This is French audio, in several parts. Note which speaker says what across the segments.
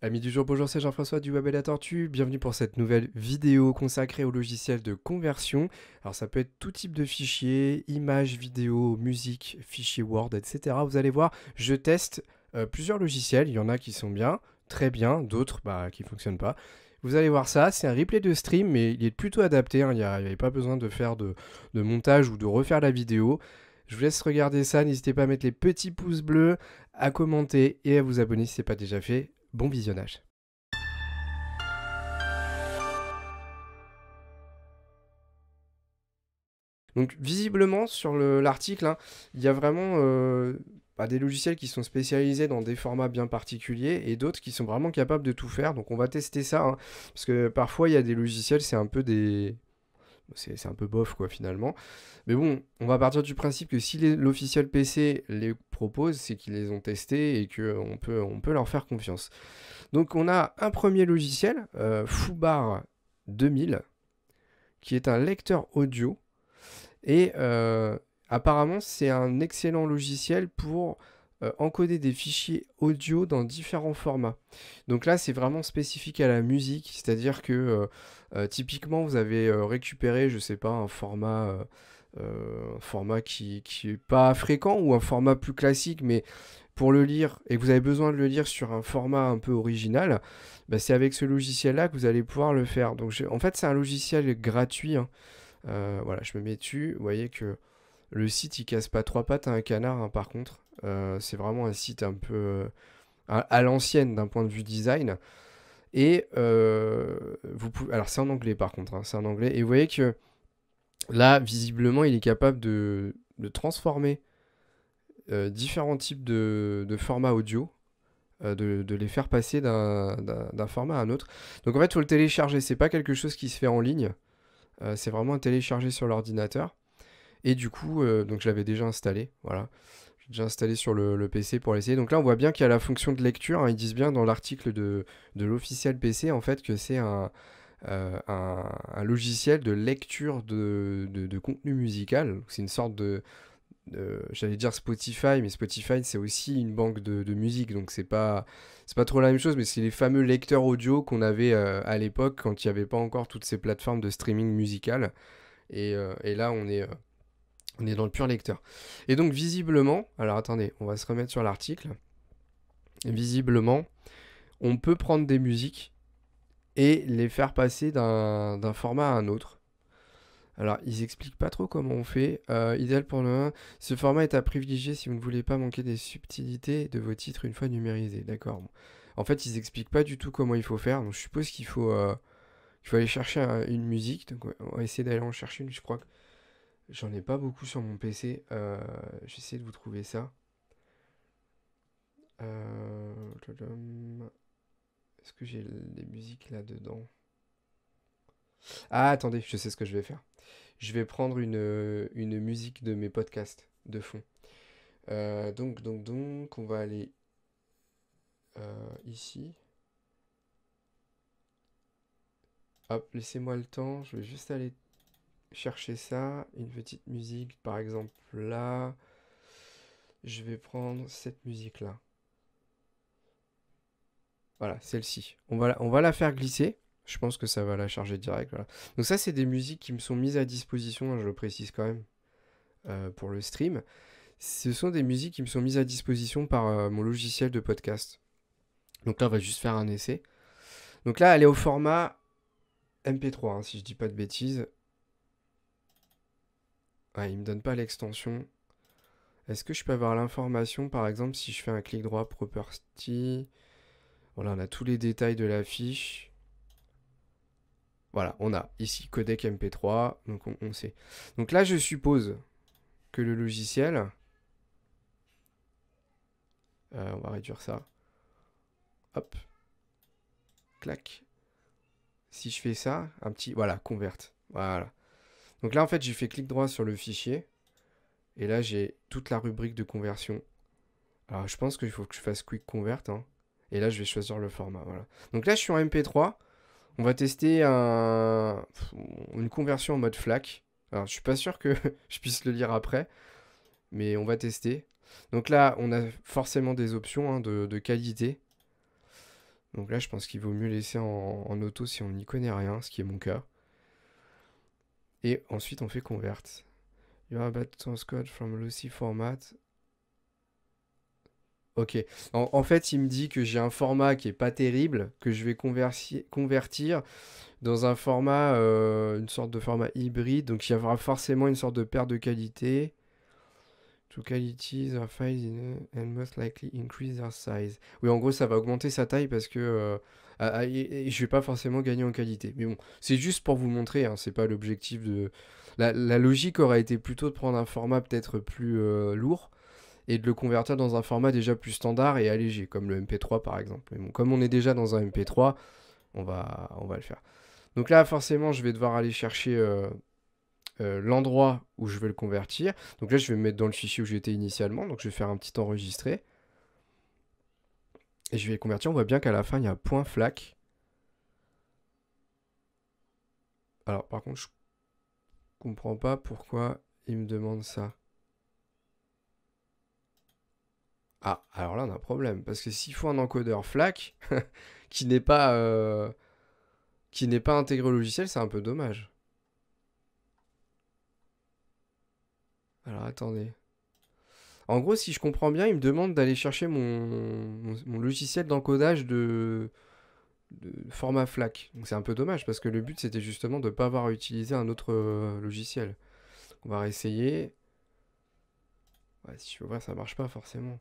Speaker 1: Amis du jour, bonjour, c'est Jean-François du Web et la Tortue. Bienvenue pour cette nouvelle vidéo consacrée au logiciel de conversion. Alors ça peut être tout type de fichiers, images, vidéos, musique, fichiers Word, etc. Vous allez voir, je teste plusieurs logiciels. Il y en a qui sont bien, très bien, d'autres qui ne fonctionnent pas. Vous allez voir ça, c'est un replay de stream, mais il est plutôt adapté, hein. Il n'y avait pas besoin de faire de montage ou de refaire la vidéo. Je vous laisse regarder ça, n'hésitez pas à mettre les petits pouces bleus, à commenter et à vous abonner si ce n'est pas déjà fait. Bon visionnage. Donc visiblement sur l'article, hein, il y a vraiment des logiciels qui sont spécialisés dans des formats bien particuliers et d'autres qui sont vraiment capables de tout faire. Donc on va tester ça, hein, parce que parfois il y a des logiciels, c'est un peu c'est un peu bof quoi finalement. Mais bon, on va partir du principe que si l'officiel PC les propose, c'est qu'ils les ont testés et qu'on peut leur faire confiance. Donc on a un premier logiciel, Foobar 2000, qui est un lecteur audio. Et apparemment, c'est un excellent logiciel pour encoder des fichiers audio dans différents formats. Donc là, c'est vraiment spécifique à la musique, c'est-à-dire que typiquement, vous avez récupéré, je sais pas, un format qui est pas fréquent ou un format plus classique, mais pour le lire, et que vous avez besoin de le lire sur un format un peu original, c'est avec ce logiciel-là que vous allez pouvoir le faire. Donc en fait, c'est un logiciel gratuit, hein. Voilà, je me mets dessus. Vous voyez que le site, il casse pas trois pattes à un canard, hein, par contre. C'est vraiment un site un peu à l'ancienne d'un point de vue design. Et vous pouvez... Alors, c'est en anglais, par contre, hein, c'est en anglais. Et vous voyez que là, visiblement, il est capable de transformer différents types de formats audio. De les faire passer d'un format à un autre. Donc en fait, il faut le télécharger. C'est pas quelque chose qui se fait en ligne. C'est vraiment à télécharger sur l'ordinateur. Et du coup, donc je l'avais déjà installé. Voilà. J'ai déjà installé sur le PC pour l'essayer. Donc là, on voit bien qu'il y a la fonction de lecture, hein. Ils disent bien dans l'article de l'officiel PC, en fait, que c'est un logiciel de lecture de contenu musical. C'est une sorte j'allais dire Spotify, mais Spotify c'est aussi une banque de musique, donc c'est pas trop la même chose, mais c'est les fameux lecteurs audio qu'on avait à l'époque quand il n'y avait pas encore toutes ces plateformes de streaming musical. Et là on est dans le pur lecteur. Et donc visiblement, alors attendez, on va se remettre sur l'article. Visiblement, on peut prendre des musiques et les faire passer d'un format à un autre. Alors, ils expliquent pas trop comment on fait. Idéal pour le 1. Ce format est à privilégier si vous ne voulez pas manquer des subtilités de vos titres une fois numérisés. D'accord. Bon. En fait, ils expliquent pas du tout comment il faut faire. Donc, je suppose qu'il faut aller chercher une musique. Donc, on va essayer d'aller en chercher une. Je crois que j'en ai pas beaucoup sur mon PC. J'essaie de vous trouver ça. Est-ce que j'ai les musiques là-dedans? Ah, attendez, je sais ce que je vais faire. Je vais prendre une musique de mes podcasts de fond. Donc, on va aller ici. Hop, laissez-moi le temps. Je vais juste aller chercher ça. Une petite musique, par exemple là. Je vais prendre cette musique-là. Voilà, celle-ci. On va la faire glisser. Je pense que ça va la charger direct. Voilà. Donc ça, c'est des musiques qui me sont mises à disposition, hein, je le précise quand même, pour le stream. Ce sont des musiques qui me sont mises à disposition par mon logiciel de podcast. Donc là, on va juste faire un essai. Donc là, elle est au format MP3, hein, si je dis pas de bêtises. Ah, il me donne pas l'extension. Est-ce que je peux avoir l'information, par exemple, si je fais un clic droit, Property. Voilà, on a tous les détails de la fiche. Voilà, on a ici codec MP3, donc on sait. Donc là, je suppose que le logiciel... on va réduire ça. Hop. Clac. Si je fais ça, un petit... Voilà, convert. Voilà. Donc là, en fait, j'ai fait clic droit sur le fichier. Et là, j'ai toute la rubrique de conversion. Alors, je pense qu'il faut que je fasse Quick Convert, hein. Et là, je vais choisir le format. Voilà. Donc là, je suis en MP3. On va tester une conversion en mode FLAC. Alors, je suis pas sûr que je puisse le lire après. Mais on va tester. Donc là, on a forcément des options, hein, de qualité. Donc là, je pense qu'il vaut mieux laisser en auto si on n'y connaît rien, ce qui est mon cas. Et ensuite, on fait convert. You are about to transcode from lossy format. Ok. En fait, il me dit que j'ai un format qui est pas terrible, que je vais convertir dans un format, une sorte de format hybride. Donc il y aura forcément une sorte de perte de qualité. To qualities are files and most likely increase their size. Oui, en gros, ça va augmenter sa taille parce que et je vais pas forcément gagner en qualité. Mais bon, c'est juste pour vous montrer, hein, c'est pas l'objectif de. La logique aurait été plutôt de prendre un format peut-être plus lourd et de le convertir dans un format déjà plus standard et allégé, comme le MP3 par exemple. Mais bon, comme on est déjà dans un MP3, on va le faire. Donc là, forcément, je vais devoir aller chercher l'endroit où je veux le convertir. Donc là, je vais me mettre dans le fichier où j'étais initialement. Donc je vais faire un petit enregistré. Et je vais convertir. On voit bien qu'à la fin, il y a .flac. Alors, par contre, je comprends pas pourquoi il me demande ça. Ah, alors là, on a un problème. Parce que s'il faut un encodeur FLAC qui n'est pas intégré au logiciel, c'est un peu dommage. Alors, attendez. En gros, si je comprends bien, il me demande d'aller chercher mon logiciel d'encodage de format FLAC. Donc c'est un peu dommage parce que le but c'était justement de ne pas avoir à utiliser un autre logiciel. On va réessayer. Ouais, si je veux voir, ça marche pas forcément.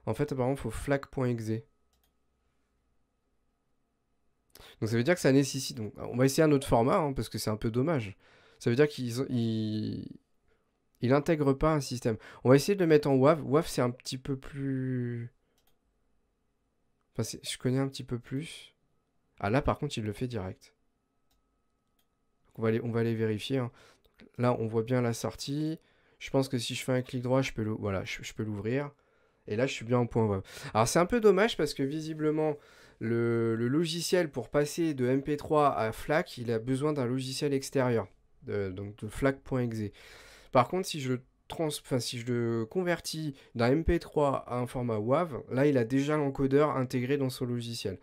Speaker 1: En fait, apparemment, il faut flac.exe. Donc ça veut dire que ça nécessite. Donc, on va essayer un autre format hein, parce que c'est un peu dommage. Ça veut dire qu'il intègre pas un système. On va essayer de le mettre en WAV. WAV c'est un petit peu plus. Enfin, je connais un petit peu plus. Ah là, par contre, il le fait direct. Donc, on va aller vérifier. Hein. Là, on voit bien la sortie. Je pense que si je fais un clic droit, je peux l'ouvrir. Et là, je suis bien en point web. Alors, c'est un peu dommage parce que visiblement, le logiciel pour passer de MP3 à FLAC, il a besoin d'un logiciel extérieur. Donc de FLAC.exe. Par contre, si je le convertis d'un MP3 à un format WAV, là, il a déjà l'encodeur intégré dans son logiciel.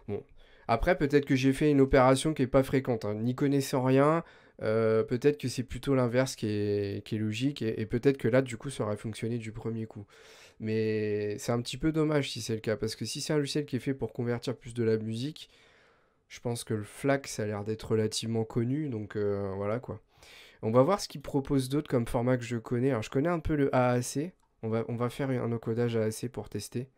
Speaker 1: Bon. Après, peut-être que j'ai fait une opération qui n'est pas fréquente. Hein. N'y connaissant rien, peut-être que c'est plutôt l'inverse qui est logique. Et peut-être que là, du coup, ça aurait fonctionné du premier coup. Mais c'est un petit peu dommage si c'est le cas. Parce que si c'est un logiciel qui est fait pour convertir plus de la musique, je pense que le FLAC, ça a l'air d'être relativement connu. Donc voilà quoi. On va voir ce qu'il propose d'autre comme format que je connais. Alors je connais un peu le AAC. On va faire un encodage AAC pour tester.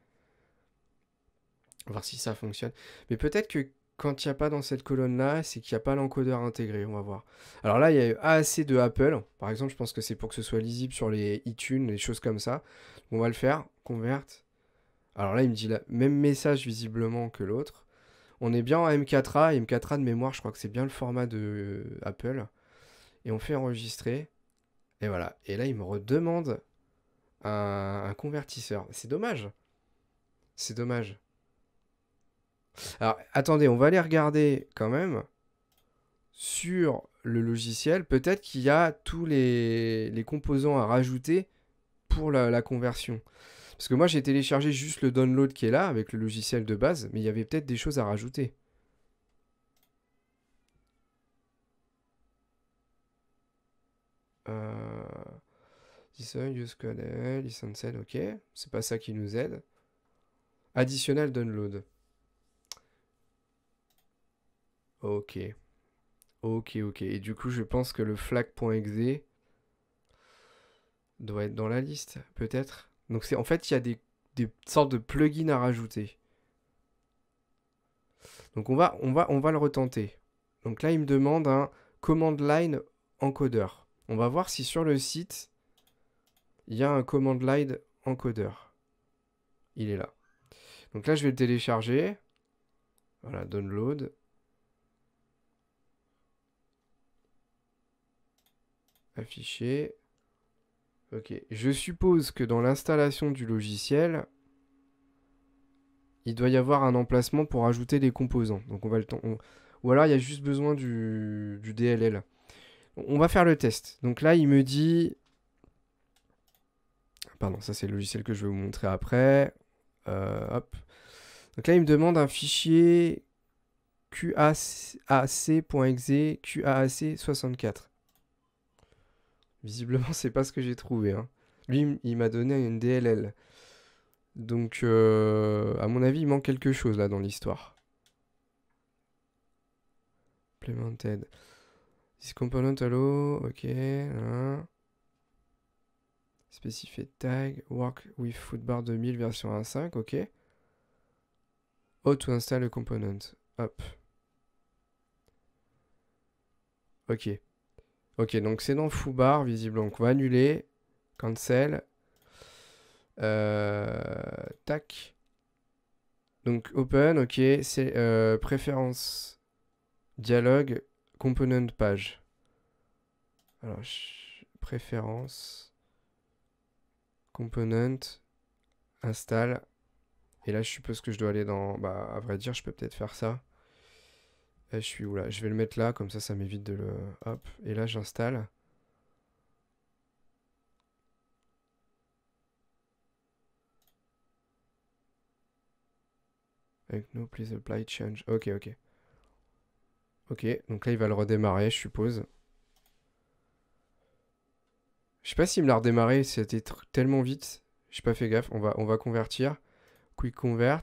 Speaker 1: Voir si ça fonctionne. Mais peut-être que quand il n'y a pas dans cette colonne-là, c'est qu'il n'y a pas l'encodeur intégré. On va voir. Alors là, il y a eu AAC de Apple. Par exemple, je pense que c'est pour que ce soit lisible sur les iTunes, les choses comme ça. On va le faire. Convert. Alors là, il me dit le même message visiblement que l'autre. On est bien en M4A. Et M4A de mémoire, je crois que c'est bien le format de Apple. Et on fait enregistrer. Et voilà. Et là, il me redemande un convertisseur. C'est dommage. C'est dommage. Alors, attendez, on va aller regarder quand même sur le logiciel. Peut-être qu'il y a tous les composants à rajouter pour la conversion. Parce que moi, j'ai téléchargé juste le download qui est là, avec le logiciel de base, mais il y avait peut-être des choses à rajouter. Listen, use code, listen set, ok. C'est pas ça qui nous aide. Additionnel download. Ok. Ok. Et du coup, je pense que le flag.exe doit être dans la liste, peut-être. Donc en fait, il y a des sortes de plugins à rajouter. Donc on va le retenter. Donc là, il me demande un command line encodeur. On va voir si sur le site, il y a un command line encodeur. Il est là. Donc là, je vais le télécharger. Voilà, download. Afficher. Ok. Je suppose que dans l'installation du logiciel, il doit y avoir un emplacement pour ajouter des composants. Donc on va ou alors il y a juste besoin du DLL. On va faire le test. Donc là, il me dit... Pardon, ça c'est le logiciel que je vais vous montrer après. Hop. Donc là, il me demande un fichier QAC.exe, QAAC64. Visiblement, c'est pas ce que j'ai trouvé, hein. Lui, il m'a donné une DLL. Donc, à mon avis, il manque quelque chose là dans l'histoire. Implemented. This component allow, ok. Hein. Specified tag, work with footbar 2000 version 1.5, ok. How to install a component. Hop. Ok. Ok, donc c'est dans foobar, visiblement. Donc on va annuler. Cancel. Tac. Donc open, ok. C'est préférence. Dialogue. Component page. Alors, préférence. Component. Install. Et là, je suppose que je dois aller dans... Bah, à vrai dire, je peux peut-être faire ça. Je suis où là? Je vais le mettre là, comme ça m'évite de le... Hop. Et là, j'installe. Avec no, please apply change. Ok, ok. Ok, donc là, il va le redémarrer, je suppose. Je sais pas s'il me l'a redémarré, c'était tellement vite. J'ai pas fait gaffe. On va convertir. Quick convert.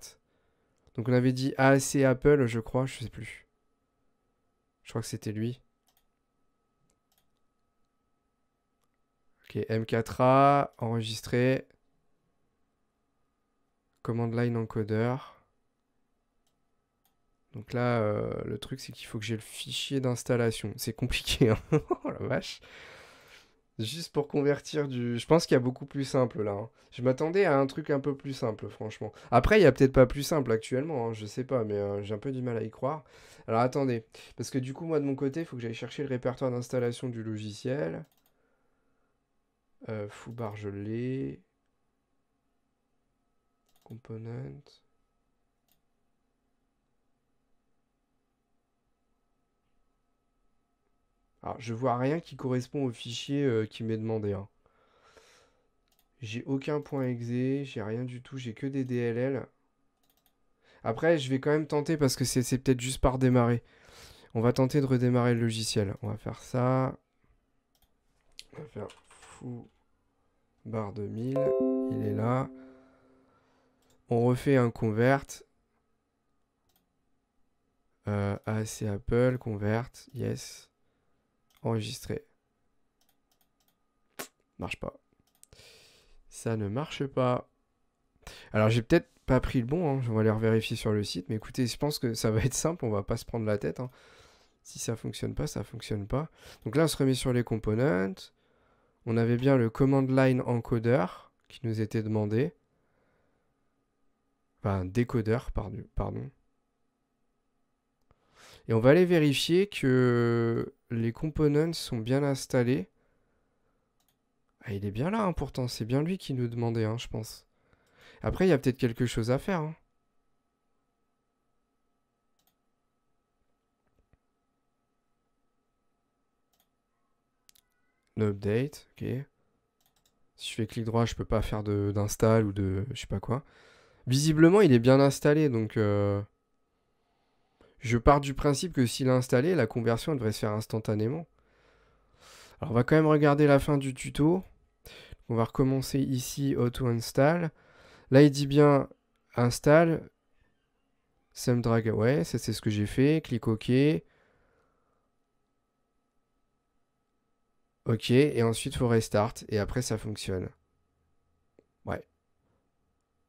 Speaker 1: Donc on avait dit AAC Apple, je crois, je sais plus. Je crois que c'était lui. Ok, M4A, enregistré. Command line encoder. Donc là, le truc, c'est qu'il faut que j'ai le fichier d'installation. C'est compliqué, hein. Oh la vache. Juste pour convertir du... Je pense qu'il y a beaucoup plus simple là, hein. Je m'attendais à un truc un peu plus simple, franchement. Après, il y a peut-être pas plus simple actuellement, hein, je sais pas, mais j'ai un peu du mal à y croire. Alors attendez, parce que du coup, moi de mon côté, il faut que j'aille chercher le répertoire d'installation du logiciel. Foobar, je l'ai. Component. Alors, je vois rien qui correspond au fichier qui m'est demandé, hein. J'ai aucun point .exe, j'ai rien du tout, j'ai que des DLL. Après, je vais quand même tenter parce que c'est peut-être juste par démarrer. On va tenter de redémarrer le logiciel. On va faire ça. On va faire foo bar 2000. Il est là. On refait un convert. AAC Apple, convert, yes. Enregistrer. Marche pas. Ça ne marche pas. Alors j'ai peut-être pas pris le bon, hein. On va aller revérifier sur le site. Mais écoutez, je pense que ça va être simple. On va pas se prendre la tête, hein. Si ça fonctionne pas, ça fonctionne pas. Donc là, on se remet sur les components. On avait bien le command line encoder qui nous était demandé. Enfin, décodeur, pardon. Et on va aller vérifier que les components sont bien installés. Ah, il est bien là, hein, pourtant. C'est bien lui qui nous demandait, hein, je pense. Après, il y a peut-être quelque chose à faire, hein. No update, ok. Si je fais clic droit, je peux pas faire d'install ou de je sais pas quoi. Visiblement, il est bien installé, donc je pars du principe que s'il est installé, la conversion devrait se faire instantanément. Alors, on va quand même regarder la fin du tuto. On va recommencer ici, auto install. Là, il dit bien install. Some drag, ouais, ça c'est ce que j'ai fait. Clique OK. OK, et ensuite, il faut restart. Et après, ça fonctionne. Ouais.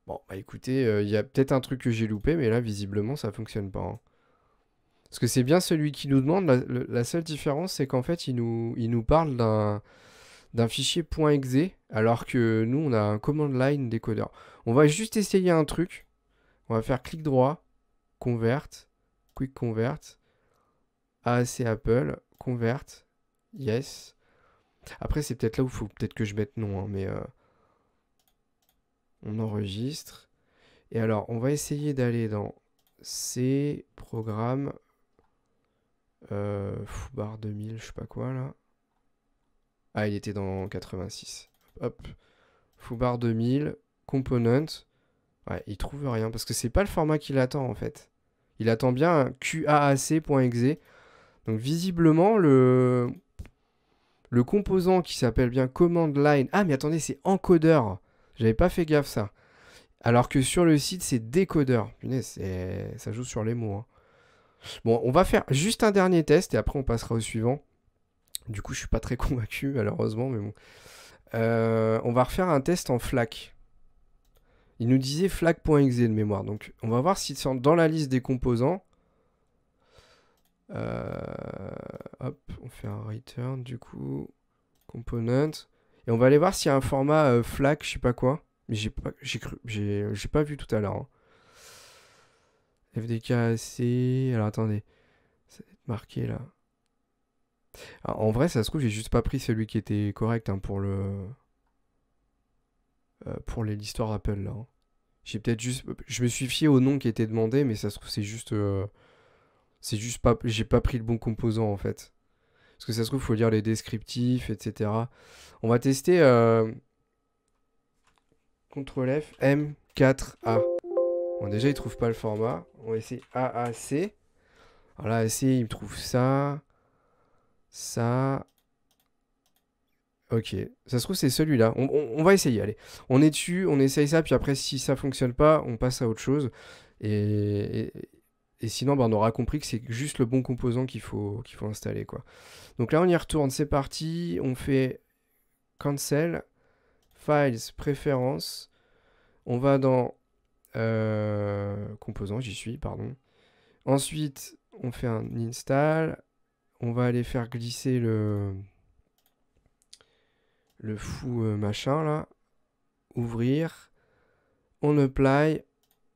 Speaker 1: Bon, bah écoutez, il y a peut-être un truc que j'ai loupé, mais là, visiblement, ça fonctionne pas, hein. Parce que c'est bien celui qui nous demande. La seule différence, c'est qu'en fait, il nous parle d'un fichier .exe, alors que nous, on a un command line décodeur. On va juste essayer un truc. On va faire clic droit, convert, quick convert, AAC Apple, convert, yes. Après, c'est peut-être là où il faut peut-être que je mette non, hein, mais on enregistre. Et alors, on va essayer d'aller dans C, programme, foobar 2000, je sais pas quoi là. Ah, il était dans 86. Hop. Foobar 2000, component, Ouais, il trouve rien parce que c'est pas le format qu'il attend en fait. Il attend bien un QAAC.exe. Donc visiblement, le composant qui s'appelle bien command line. Ah, mais attendez, c'est encodeur. J'avais pas fait gaffe ça. Alors que sur le site, c'est décodeur. Punaise, ça joue sur les mots, hein. Bon, on va faire juste un dernier test et après on passera au suivant. Du coup, je suis pas très convaincu, malheureusement, mais bon. On va refaire un test en FLAC. Il nous disait FLAC.exe de mémoire. Donc, on va voir si dans la liste des composants. Hop, on fait un return du coup. Component. Et on va aller voir s'il y a un format FLAC, je sais pas quoi. Mais j'ai pas vu tout à l'heure, hein. FDKAC. Alors attendez. Ça va être marqué là. Alors, en vrai, ça se trouve, j'ai juste pas pris celui qui était correct, hein, pour l'histoire Apple là, hein. J'ai peut-être juste. Je me suis fié au nom qui était demandé, mais ça se trouve, c'est juste. C'est juste pas. J'ai pas pris le bon composant en fait. Parce que ça se trouve, il faut lire les descriptifs, etc. On va tester CTRL F M4A. Bon, déjà, il trouve pas le format. On va essayer AAC. Alors là, AAC, il me trouve ça. Ça. Ok. Ça se trouve, c'est celui-là. On va essayer, allez. On est dessus, on essaye ça, puis après, si ça fonctionne pas, on passe à autre chose. Et sinon, bah, on aura compris que c'est juste le bon composant qu'il faut installer, quoi. Donc là, on y retourne, c'est parti. On fait Cancel, Files, Préférences. On va dans Composants, j'y suis, pardon. Ensuite, on fait un install. On va aller faire glisser le fou machin là. Ouvrir. On apply.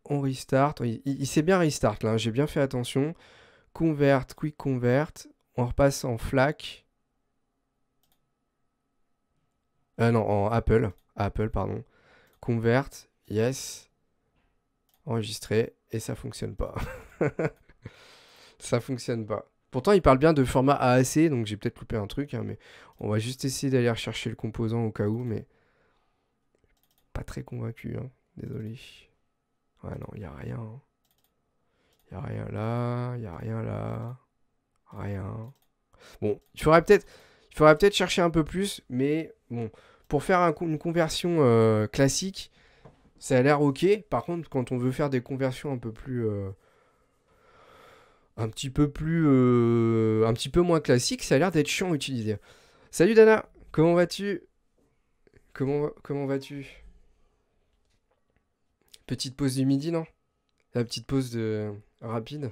Speaker 1: On restart. Il s'est bien restart là, hein, j'ai bien fait attention. Convert, quick convert. On repasse en FLAC. Non, en Apple. Apple, pardon. Convert, yes. Enregistrer. Et ça fonctionne pas. Ça fonctionne pas. Pourtant, il parle bien de format AAC, donc j'ai peut-être loupé un truc, hein, mais on va juste essayer d'aller rechercher le composant au cas où, mais pas très convaincu, hein. Désolé. Ouais, non, il n'y a rien, hein. Il n'y a rien là, il n'y a rien là. Rien. Bon, il faudrait peut-être chercher un peu plus, mais bon, pour faire une conversion classique, ça a l'air ok. Par contre, quand on veut faire des conversions un petit peu moins classiques, ça a l'air d'être chiant à utiliser. Salut Dana, comment vas-tu? Comment vas-tu? Petite pause du midi, non? La petite pause rapide.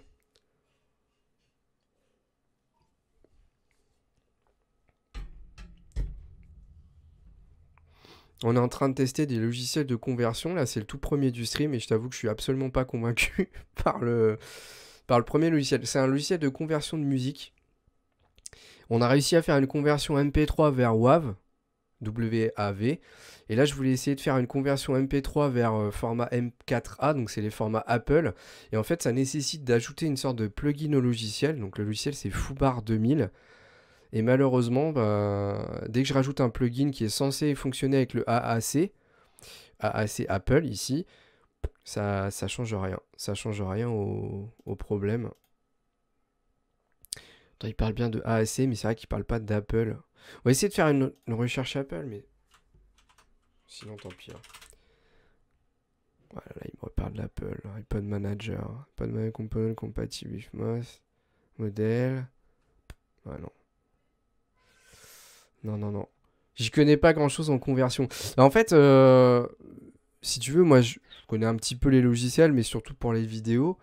Speaker 1: On est en train de tester des logiciels de conversion. Là, c'est le tout premier du stream et je t'avoue que je suis absolument pas convaincu par le premier logiciel. C'est un logiciel de conversion de musique. On a réussi à faire une conversion MP3 vers WAV, W-A-V. Et là, je voulais essayer de faire une conversion MP3 vers format M4A, donc c'est les formats Apple. Et en fait, ça nécessite d'ajouter une sorte de plugin au logiciel. Donc le logiciel, c'est Foobar 2000. Et malheureusement, bah, dès que je rajoute un plugin qui est censé fonctionner avec le AAC Apple ici, ça change rien. Ça change rien au problème. Attends, il parle bien de AAC, mais c'est vrai qu'il parle pas d'Apple. On va essayer de faire une recherche Apple, mais sinon tant pis, hein. Voilà, là il me reparle d'Apple. iPod Manager, iPod Manager Component compatible with MOS, modèle. Ah non. Non, non, non. J'y connais pas grand chose en conversion. En fait, si tu veux, moi je connais un petit peu les logiciels, mais surtout pour les vidéos.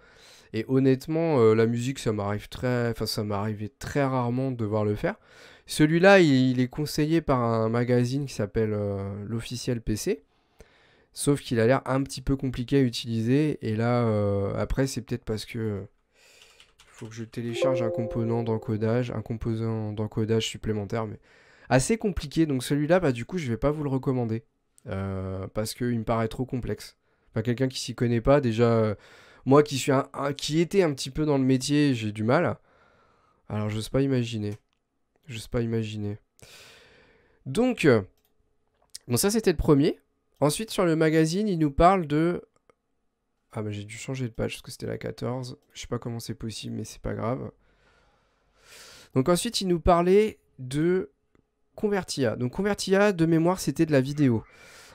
Speaker 1: Et honnêtement, la musique, ça m'arrivait très rarement de devoir le faire. Celui-là, il est conseillé par un magazine qui s'appelle l'Officiel PC. Sauf qu'il a l'air un petit peu compliqué à utiliser. Et là, après, c'est peut-être parce que faut que je télécharge un composant d'encodage supplémentaire, mais assez compliqué. Donc celui-là, bah du coup, je vais pas vous le recommander parce qu'il me paraît trop complexe. Enfin, quelqu'un qui s'y connaît pas, déjà, moi qui suis qui était un petit peu dans le métier, j'ai du mal. Alors, j'ose pas imaginer. J'ose pas imaginer. Donc, bon, ça c'était le premier. Ensuite, sur le magazine, il nous parle de Ah bah j'ai dû changer de page parce que c'était la 14. Je sais pas comment c'est possible, mais c'est pas grave. Donc ensuite, il nous parlait de Convertia. Donc Convertia, de mémoire, c'était de la vidéo.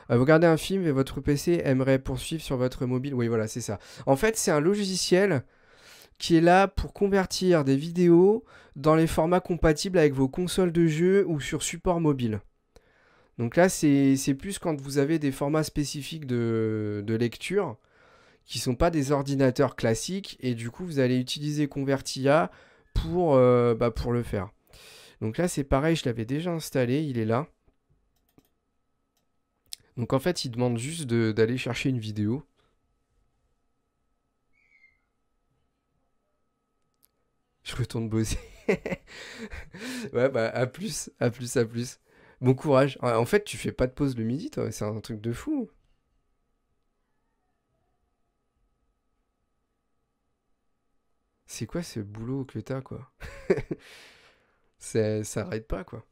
Speaker 1: Vous regardez un film et votre PC aimerait poursuivre sur votre mobile. Oui, voilà, c'est ça. En fait, c'est un logiciel qui est là pour convertir des vidéos dans les formats compatibles avec vos consoles de jeu ou sur support mobile. Donc là, c'est plus quand vous avez des formats spécifiques de lecture qui ne sont pas des ordinateurs classiques et du coup, vous allez utiliser Convertia pour le faire. Donc là, c'est pareil, je l'avais déjà installé, il est là. Donc en fait, il demande juste d'aller chercher une vidéo. Je retourne bosser. Ouais, bah à plus, à plus, à plus. Bon courage. En fait, tu fais pas de pause le midi, toi. C'est un truc de fou. C'est quoi ce boulot que t'as, quoi? Ça arrête pas, quoi.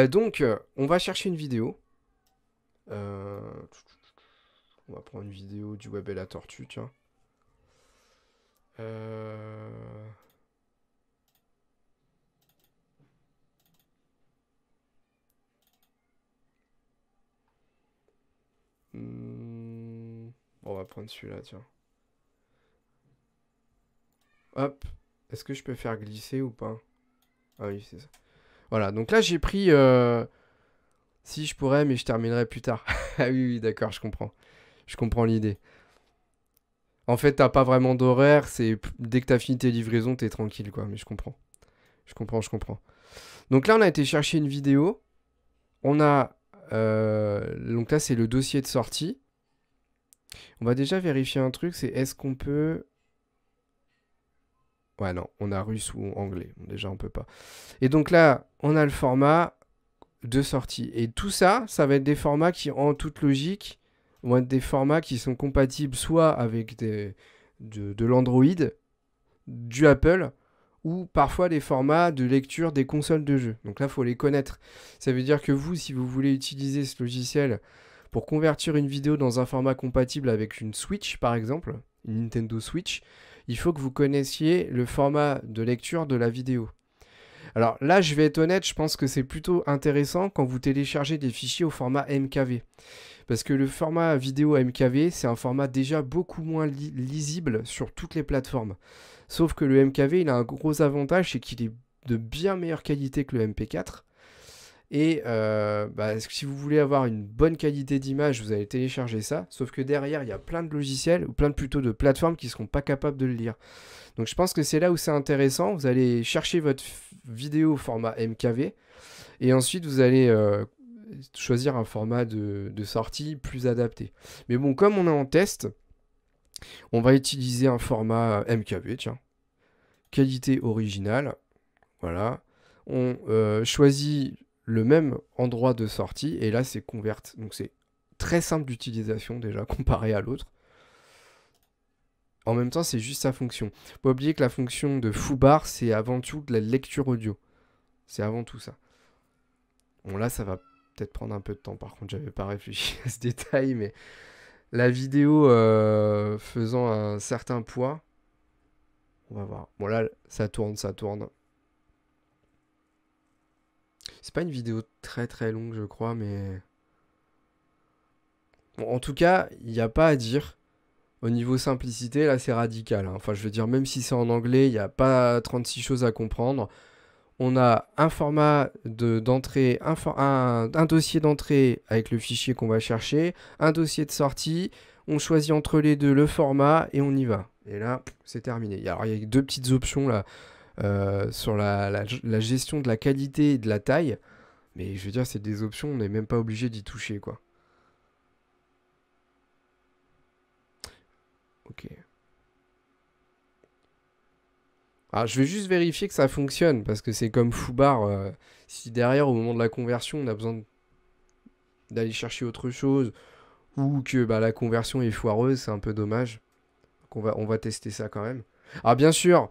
Speaker 1: Donc, on va chercher une vidéo. Euh, On va prendre une vidéo du web et la tortue, tiens. Euh, On va prendre celui-là, tiens. Hop. Est-ce que je peux faire glisser ou pas? Ah oui, c'est ça. Voilà, donc là j'ai pris... Si je pourrais, mais je terminerai plus tard. Ah oui, oui, d'accord, je comprends. Je comprends l'idée. En fait, t'as pas vraiment d'horaire, c'est dès que t'as fini tes livraisons, t'es tranquille, quoi. Mais je comprends. Je comprends, je comprends. Donc là, on a été chercher une vidéo. On a... Donc là, c'est le dossier de sortie. On va déjà vérifier un truc, c'est est-ce qu'on peut... Ouais, non, on a russe ou anglais. Bon, déjà, on peut pas. Et donc là, on a le format de sortie. Et tout ça, ça va être des formats qui, en toute logique, vont être des formats qui sont compatibles soit avec de l'Android, du Apple, ou parfois les formats de lecture des consoles de jeux. Donc là, il faut les connaître. Ça veut dire que vous, si vous voulez utiliser ce logiciel pour convertir une vidéo dans un format compatible avec une Switch, par exemple, une Nintendo Switch, il faut que vous connaissiez le format de lecture de la vidéo. Alors là, je vais être honnête, je pense que c'est plutôt intéressant quand vous téléchargez des fichiers au format MKV. Parce que le format vidéo MKV, c'est un format déjà beaucoup moins lisible sur toutes les plateformes. Sauf que le MKV, il a un gros avantage, c'est qu'il est de bien meilleure qualité que le MP4. Et si vous voulez avoir une bonne qualité d'image, vous allez télécharger ça. Sauf que derrière, il y a plein de logiciels, ou plein plutôt de plateformes qui ne seront pas capables de le lire. Donc je pense que c'est là où c'est intéressant. Vous allez chercher votre vidéo au format MKV. Et ensuite, vous allez choisir un format de sortie plus adapté. Mais bon, comme on est en test, on va utiliser un format MKV, tiens. Qualité originale. Voilà. On choisit le même endroit de sortie. Et là, c'est convert. Donc c'est très simple d'utilisation déjà comparé à l'autre. En même temps, c'est juste sa fonction. Faut pas oublier que la fonction de foobar, c'est avant tout de la lecture audio. C'est avant tout ça. Bon, là, ça va peut-être prendre un peu de temps. Par contre, j'avais pas réfléchi à ce détail, mais la vidéo faisant un certain poids, on va voir. Bon, là, ça tourne, ça tourne. C'est pas une vidéo très très longue, je crois, mais... Bon, en tout cas, il n'y a pas à dire. Au niveau simplicité, là, c'est radical, hein. Enfin, je veux dire, même si c'est en anglais, il n'y a pas 36 choses à comprendre. On a un format d'entrée, un dossier d'entrée avec le fichier qu'on va chercher, un dossier de sortie. On choisit entre les deux le format et on y va. Et là, c'est terminé. Alors, il y a deux petites options là sur la gestion de la qualité et de la taille. Mais je veux dire, c'est des options, on n'est même pas obligé d'y toucher, quoi. Ok. Alors, je vais juste vérifier que ça fonctionne, parce que c'est comme Foobar. Si derrière, au moment de la conversion, on a besoin d'aller chercher autre chose, ou que bah, la conversion est foireuse, c'est un peu dommage. Donc on va tester ça quand même. Alors bien sûr,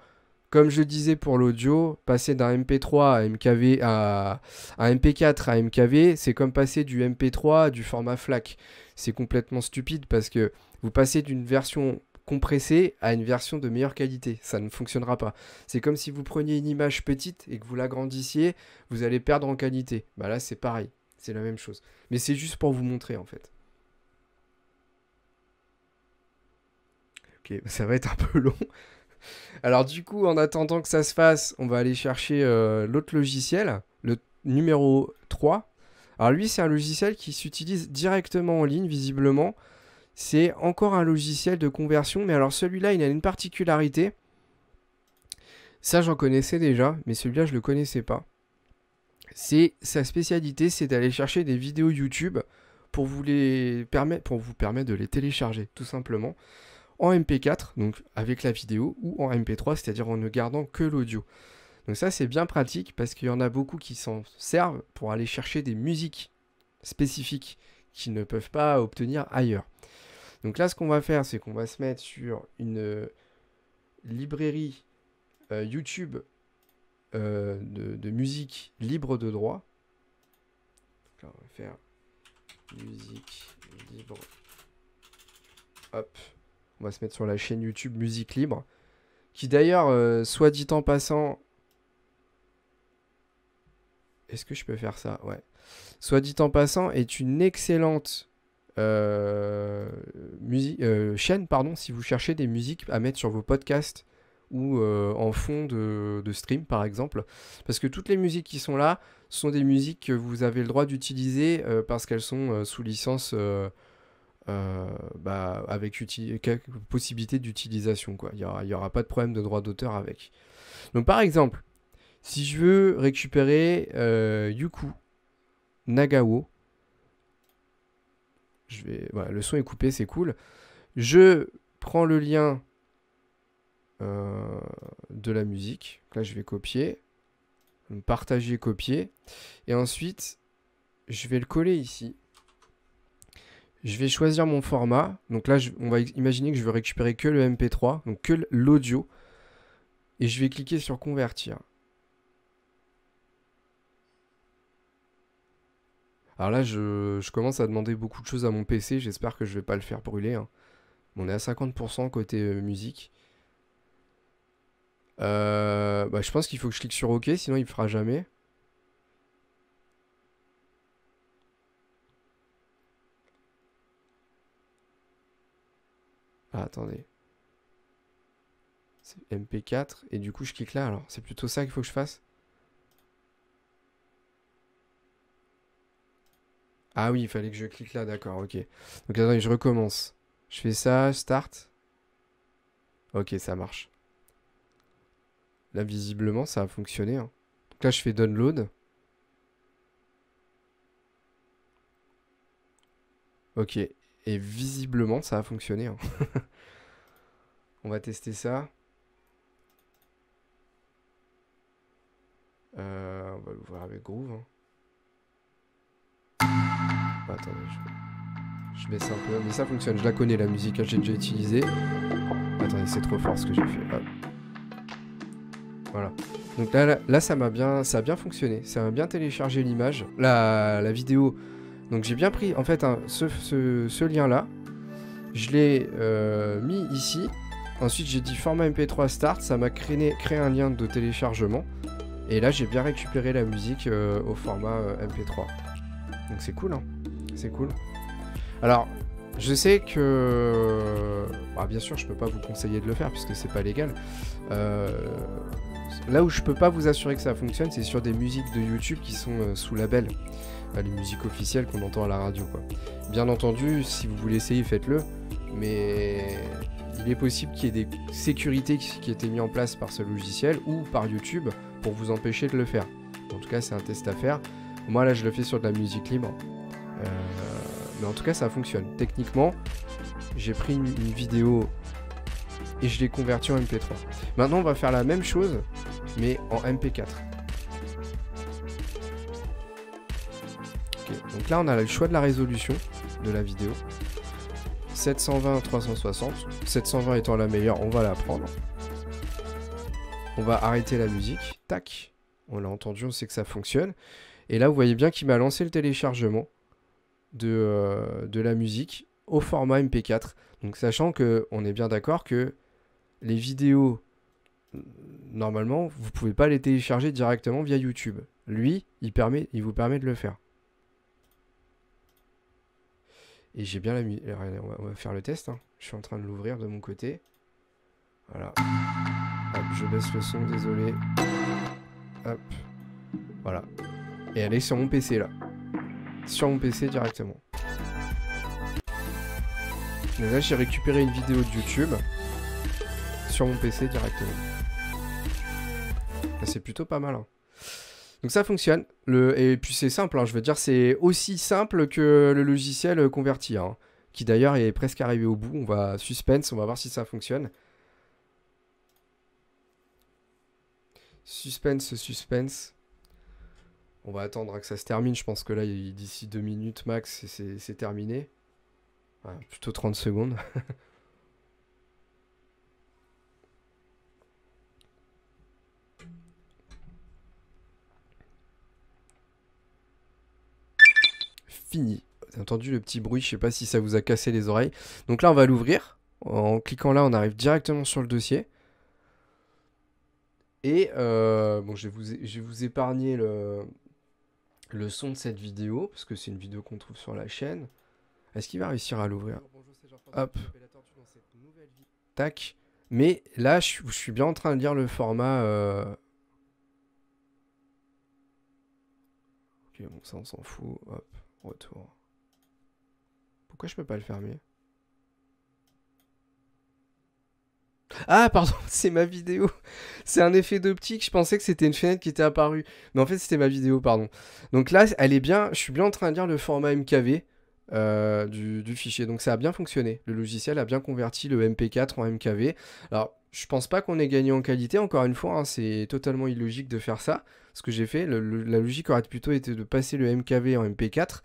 Speaker 1: comme je le disais pour l'audio, passer d'un MP3 à MKV à MP4 à MKV, c'est comme passer du MP3 à du format FLAC. c'est complètement stupide parce que vous passez d'une version compressée à une version de meilleure qualité. Ça ne fonctionnera pas. C'est comme si vous preniez une image petite et que vous l'agrandissiez, vous allez perdre en qualité. Bah là, c'est pareil. C'est la même chose. Mais c'est juste pour vous montrer, en fait. Ok, ça va être un peu long. Alors du coup, en attendant que ça se fasse, on va aller chercher l'autre logiciel, le numéro 3. Alors lui, c'est un logiciel qui s'utilise directement en ligne, visiblement. C'est encore un logiciel de conversion, mais alors celui-là, il a une particularité. Ça, j'en connaissais déjà, mais celui-là, je ne le connaissais pas. Sa spécialité, c'est d'aller chercher des vidéos YouTube pour vous permettre de les télécharger, tout simplement, en MP4, donc avec la vidéo, ou en MP3, c'est-à-dire en ne gardant que l'audio. Donc ça, c'est bien pratique parce qu'il y en a beaucoup qui s'en servent pour aller chercher des musiques spécifiques qu'ils ne peuvent pas obtenir ailleurs. Donc là, ce qu'on va faire, c'est qu'on va se mettre sur une librairie YouTube de musique libre de droit. Donc là, on va faire musique libre. Hop. On va se mettre sur la chaîne YouTube Musique Libre. Qui d'ailleurs, soit dit en passant... Est-ce que je peux faire ça? Ouais. Soit dit en passant, est une excellente chaîne, pardon, si vous cherchez des musiques à mettre sur vos podcasts ou en fond de stream, par exemple. Parce que toutes les musiques qui sont là sont des musiques que vous avez le droit d'utiliser parce qu'elles sont sous licence avec quelques possibilités d'utilisation, quoi. Il y aura pas de problème de droit d'auteur avec. Donc, par exemple, si je veux récupérer Yuku Nagao, voilà, le son est coupé, c'est cool. Je prends le lien de la musique. Là, je vais copier, partager, copier. Et ensuite, je vais le coller ici. Je vais choisir mon format. Donc là, on va imaginer que je veux récupérer que le MP3, donc que l'audio. Et je vais cliquer sur convertir. Alors là, je commence à demander beaucoup de choses à mon PC. J'espère que je vais pas le faire brûler, hein. On est à 50% côté musique. Je pense qu'il faut que je clique sur OK, sinon il ne fera jamais. Ah, attendez. C'est MP4. Et du coup, je clique là. Alors, c'est plutôt ça qu'il faut que je fasse. Ah oui, il fallait que je clique là, d'accord, ok. Donc attendez, je recommence. Je fais ça, start. Ok, ça marche. Là, visiblement, ça a fonctionné, hein. Donc là, je fais download. Ok, et visiblement, ça a fonctionné, hein. On va tester ça. On va l'ouvrir avec Groove, hein. Attendez, je baisse un peu. Mais ça fonctionne, je la connais la musique, j'ai déjà utilisé. Attendez, c'est trop fort ce que j'ai fait. Hop. Voilà. Donc là ça a bien fonctionné. Ça m'a bien téléchargé l'image, la vidéo. Donc j'ai bien pris, en fait, ce lien-là. Je l'ai mis ici. Ensuite, j'ai dit format MP3 start. Ça m'a créé un lien de téléchargement. Et là, j'ai bien récupéré la musique au format MP3. Donc c'est cool, hein. C'est cool. Alors, je sais que... bien sûr, je peux pas vous conseiller de le faire puisque c'est pas légal. Là où je peux pas vous assurer que ça fonctionne, c'est sur des musiques de YouTube qui sont sous label. Les musiques officielles qu'on entend à la radio, quoi. Bien entendu, si vous voulez essayer, faites-le. Mais il est possible qu'il y ait des sécurités qui aient été mises en place par ce logiciel ou par YouTube pour vous empêcher de le faire. En tout cas, c'est un test à faire. Moi, là, je le fais sur de la musique libre. Mais en tout cas, ça fonctionne. Techniquement, j'ai pris une vidéo et je l'ai convertie en MP3. Maintenant, on va faire la même chose, mais en MP4. Ok, donc là, on a le choix de la résolution de la vidéo. 720-360. 720 étant la meilleure, on va la prendre. On va arrêter la musique. Tac. On l'a entendu, on sait que ça fonctionne. Et là, vous voyez bien qu'il m'a lancé le téléchargement de la musique au format MP4. Donc sachant que on est bien d'accord que les vidéos, normalement, vous pouvez pas les télécharger directement via YouTube. Lui, il vous permet de le faire. Et j'ai bien la musique. On va faire le test, hein. Je suis en train de l'ouvrir de mon côté. Voilà. Hop, je baisse le son, désolé. Hop. Voilà. Et elle est sur mon PC là. Sur mon PC directement. Donc là, j'ai récupéré une vidéo de YouTube sur mon PC directement. C'est plutôt pas mal, hein. Donc ça fonctionne. Et puis c'est simple, hein. Je veux dire, c'est aussi simple que le logiciel Convertia, hein, qui d'ailleurs est presque arrivé au bout. On va suspense, on va voir si ça fonctionne. Suspense. On va attendre que ça se termine. Je pense que là, d'ici 2 minutes max, c'est terminé. Ouais, plutôt 30 secondes. Fini. Vous avez entendu le petit bruit, je sais pas si ça vous a cassé les oreilles. Donc là, on va l'ouvrir. En cliquant là, on arrive directement sur le dossier. Et bon, je vais vous épargner le son de cette vidéo, parce que c'est une vidéo qu'on trouve sur la chaîne. Est-ce qu'il va réussir à l'ouvrir? Hop. Tac. Mais là, je suis bien en train de lire le format. Ok, bon, ça, on s'en fout. Hop, retour. Pourquoi je peux pas le fermer? Ah, pardon, c'est ma vidéo. C'est un effet d'optique. Je pensais que c'était une fenêtre qui était apparue. Mais en fait, c'était ma vidéo, pardon. Donc là, elle est bien. Je suis bien en train de lire le format MKV du fichier. Donc ça a bien fonctionné. Le logiciel a bien converti le MP4 en MKV. Alors, je pense pas qu'on ait gagné en qualité. Encore une fois, hein, c'est totalement illogique de faire ça. Ce que j'ai fait, la logique aurait plutôt été de passer le MKV en MP4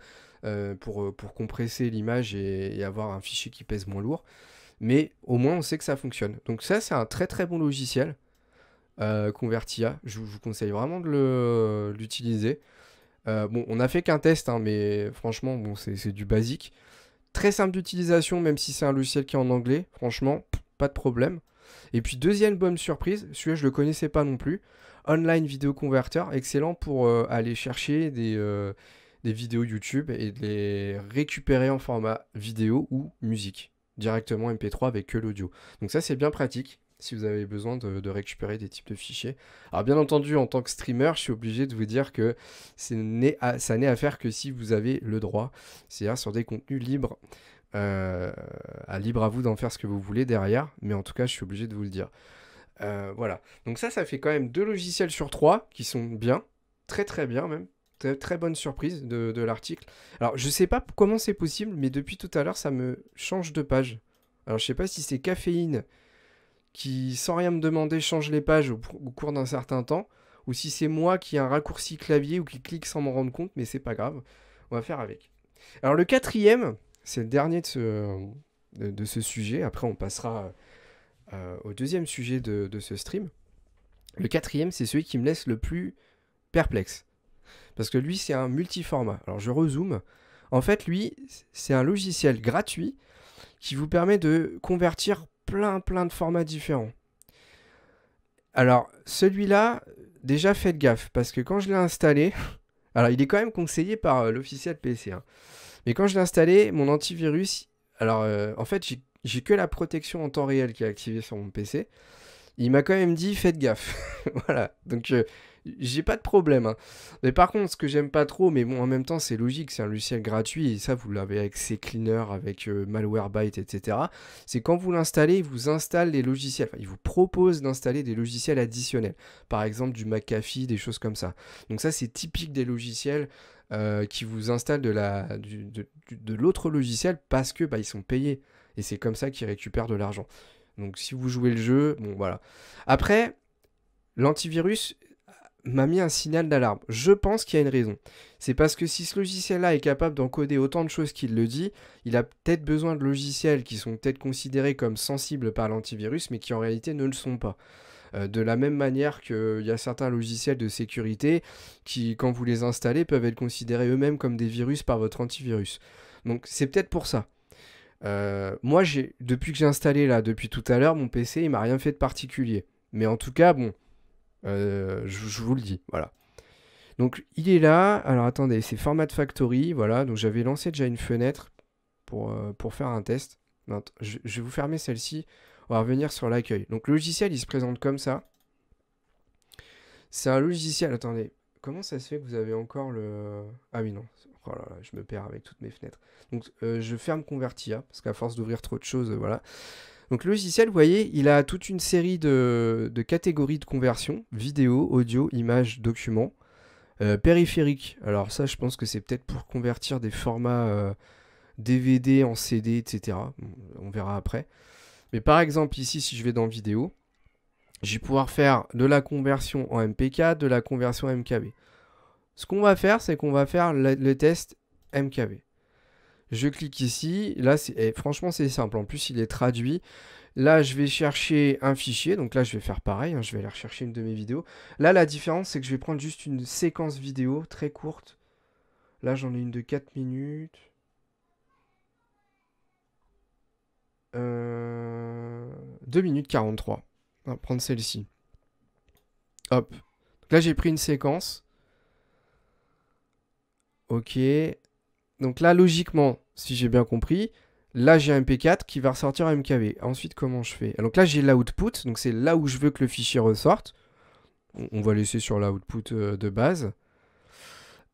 Speaker 1: pour compresser l'image et avoir un fichier qui pèse moins lourd. Mais au moins, on sait que ça fonctionne. Donc ça, c'est un très très bon logiciel, Convertia. Je vous conseille vraiment de l'utiliser. Bon, on n'a fait qu'un test, hein, mais franchement, bon, c'est du basique. Très simple d'utilisation, même si c'est un logiciel qui est en anglais. Franchement, pas de problème. Et puis, deuxième bonne surprise, celui-là, je ne le connaissais pas non plus. Online Video Converter, excellent pour aller chercher des vidéos YouTube et de les récupérer en format vidéo ou musique. Directement MP3 avec que l'audio. Donc ça, c'est bien pratique si vous avez besoin de récupérer des types de fichiers. Alors bien entendu, en tant que streamer, je suis obligé de vous dire que ça n'est à faire que si vous avez le droit, c'est-à-dire sur des contenus libres. Libre à vous d'en faire ce que vous voulez derrière, mais en tout cas, je suis obligé de vous le dire. Voilà. Donc ça fait quand même 2 logiciels sur 3 qui sont bien, très très bien même. Très, très bonne surprise de l'article. Alors, je sais pas comment c'est possible, mais depuis tout à l'heure, ça me change de page. Alors, je sais pas si c'est Caféine qui, sans rien me demander, change les pages au cours d'un certain temps, ou si c'est moi qui ai un raccourci clavier ou qui clique sans m'en rendre compte, mais c'est pas grave. On va faire avec. Alors, le 4e, c'est le dernier de ce sujet. Après, on passera au 2e sujet de ce stream. Le 4e, c'est celui qui me laisse le plus perplexe. Parce que lui, c'est un multiformat. Alors, je rezoome. En fait, lui, c'est un logiciel gratuit qui vous permet de convertir plein de formats différents. Alors, celui-là, déjà, faites gaffe. Parce que quand je l'ai installé... Alors, il est quand même conseillé par l'officiel PC. Hein. Mais quand je l'ai installé, mon antivirus... Alors, en fait, j'ai que la protection en temps réel qui est activée sur mon PC. Il m'a quand même dit, faites gaffe. Voilà. Donc... j'ai pas de problème. Hein. Mais par contre, ce que j'aime pas trop, mais bon, en même temps, c'est logique, c'est un logiciel gratuit, et ça, vous l'avez avec CCleaner, avec Malwarebytes, etc. C'est quand vous l'installez, il vous installe des logiciels. Enfin, il vous propose d'installer des logiciels additionnels. Par exemple, du McAfee, des choses comme ça. Donc ça, c'est typique des logiciels qui vous installent de l'autre logiciel parce que ils sont payés. Et c'est comme ça qu'ils récupèrent de l'argent. Donc si vous jouez le jeu, bon, voilà. Après, l'antivirus m'a mis un signal d'alarme. Je pense qu'il y a une raison. C'est parce que si ce logiciel-là est capable d'encoder autant de choses qu'il le dit, il a peut-être besoin de logiciels qui sont peut-être considérés comme sensibles par l'antivirus, mais qui en réalité ne le sont pas. De la même manière qu'il y a certains logiciels de sécurité qui, quand vous les installez, peuvent être considérés eux-mêmes comme des virus par votre antivirus. Donc c'est peut-être pour ça. Moi, depuis que j'ai installé là, depuis tout à l'heure, mon PC, il m'a rien fait de particulier. Mais en tout cas, bon, je vous le dis, voilà. Donc il est là. Alors attendez, c'est Format Factory, voilà. Donc j'avais lancé déjà une fenêtre pour faire un test. Non, je vais vous fermer celle-ci. On va revenir sur l'accueil. Donc le logiciel, il se présente comme ça. C'est un logiciel. Attendez, comment ça se fait que vous avez encore le... Ah oui, non. Oh là là, je me perds avec toutes mes fenêtres. Donc je ferme Convertia, parce qu'à force d'ouvrir trop de choses, voilà. Donc le logiciel, vous voyez, il a toute une série de catégories de conversion. Vidéo, audio, image, document. Périphérique. Alors ça, je pense que c'est peut-être pour convertir des formats DVD en CD, etc. On verra après. Mais par exemple, ici, si je vais dans vidéo, je vais pouvoir faire de la conversion en MP4, de la conversion en MKV. Ce qu'on va faire, c'est qu'on va faire le test MKV. Je clique ici. Là, franchement, c'est simple. En plus, il est traduit. Là, je vais chercher un fichier. Donc là, je vais faire pareil. Je vais aller rechercher une de mes vidéos. Là, la différence, c'est que je vais prendre juste une séquence vidéo très courte. Là, j'en ai une de 4 minutes. 2 minutes 43. On va prendre celle-ci. Hop. Donc là, j'ai pris une séquence. Ok. Donc là, logiquement, si j'ai bien compris, là, j'ai un MP4 qui va ressortir en MKV. Ensuite, comment je fais? Donc là, j'ai l'output. Donc c'est là où je veux que le fichier ressorte. On va laisser sur l'output de base.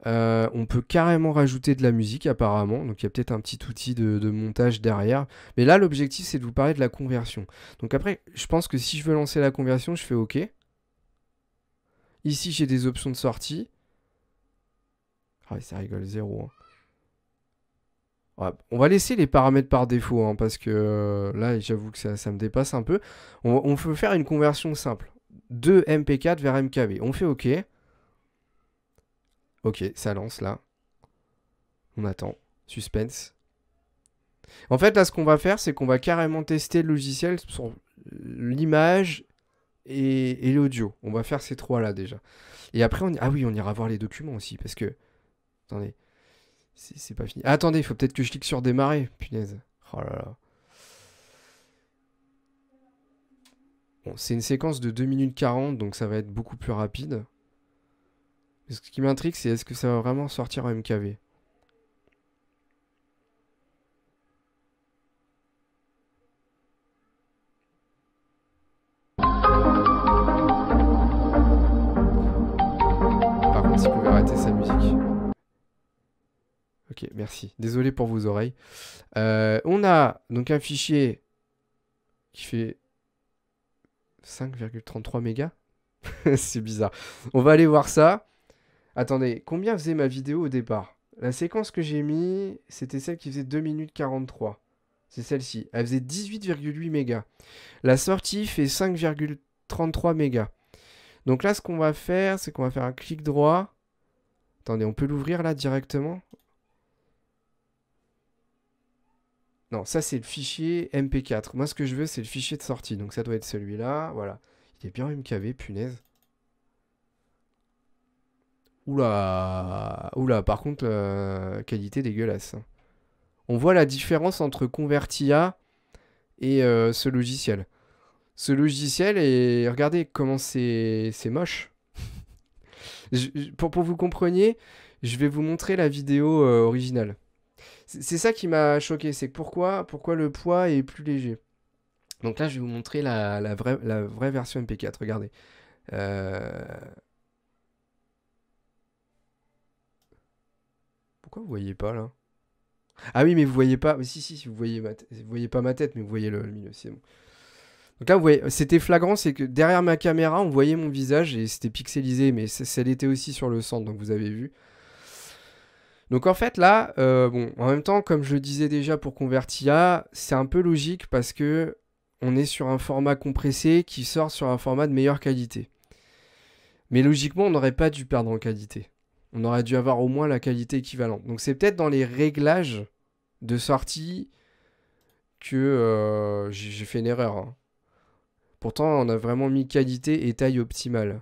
Speaker 1: On peut carrément rajouter de la musique apparemment, donc il y a peut-être un petit outil de montage derrière. Mais là, l'objectif, c'est de vous parler de la conversion. Donc après, je pense que si je veux lancer la conversion, je fais OK. Ici, j'ai des options de sortie. Ah, ça rigole, 0. Hein. Ouais, on va laisser les paramètres par défaut, hein, parce que là, j'avoue que ça me dépasse un peu. On peut faire une conversion simple. De MP4 vers MKV. On fait OK. Ok, ça lance là. On attend. Suspense. En fait, là, ce qu'on va faire, c'est qu'on va carrément tester le logiciel sur l'image et l'audio. On va faire ces trois-là déjà. Et après, ah oui, on ira voir les documents aussi, parce que... Attendez, c'est pas fini. Ah, attendez, il faut peut-être que je clique sur démarrer. Punaise. Oh là là. Bon, c'est une séquence de 2 minutes 40, donc ça va être beaucoup plus rapide. Ce qui m'intrigue, c'est est-ce que ça va vraiment sortir en MKV? Par contre, s'il pouvait arrêter sa musique. Ok, merci. Désolé pour vos oreilles. On a donc un fichier qui fait 5,33 mégas. C'est bizarre. On va aller voir ça. Attendez, combien faisait ma vidéo au départ? La séquence que j'ai mis, c'était celle qui faisait 2 minutes 43. C'est celle-ci. Elle faisait 18,8 mégas. La sortie fait 5,33 mégas. Donc là, ce qu'on va faire, c'est qu'on va faire un clic droit. Attendez, on peut l'ouvrir là directement? Non, ça c'est le fichier MP4. Moi, ce que je veux, c'est le fichier de sortie. Donc ça doit être celui-là. Voilà. Il est bien MKV, punaise. Oula, oula, par contre, qualité dégueulasse. On voit la différence entre Convertia et ce logiciel. Ce logiciel, et regardez comment c'est moche. Pour vous compreniez, je vais vous montrer la vidéo originale. C'est ça qui m'a choqué, c'est pourquoi le poids est plus léger. Donc là, je vais vous montrer la vraie version MP4, regardez. Pourquoi vous voyez pas là? Ah oui, mais vous voyez pas. Si, vous voyez pas ma tête, mais vous voyez le milieu, c'est bon. Donc là, vous voyez, c'était flagrant, c'est que derrière ma caméra, on voyait mon visage et c'était pixelisé, mais ça l'était aussi sur le centre, donc vous avez vu. Donc en fait là, bon, en même temps, comme je le disais déjà pour Convertia, c'est un peu logique parce que on est sur un format compressé qui sort sur un format de meilleure qualité. Mais logiquement, on n'aurait pas dû perdre en qualité. On aurait dû avoir au moins la qualité équivalente. Donc c'est peut-être dans les réglages de sortie que j'ai fait une erreur. Hein. Pourtant, on a vraiment mis qualité et taille optimale.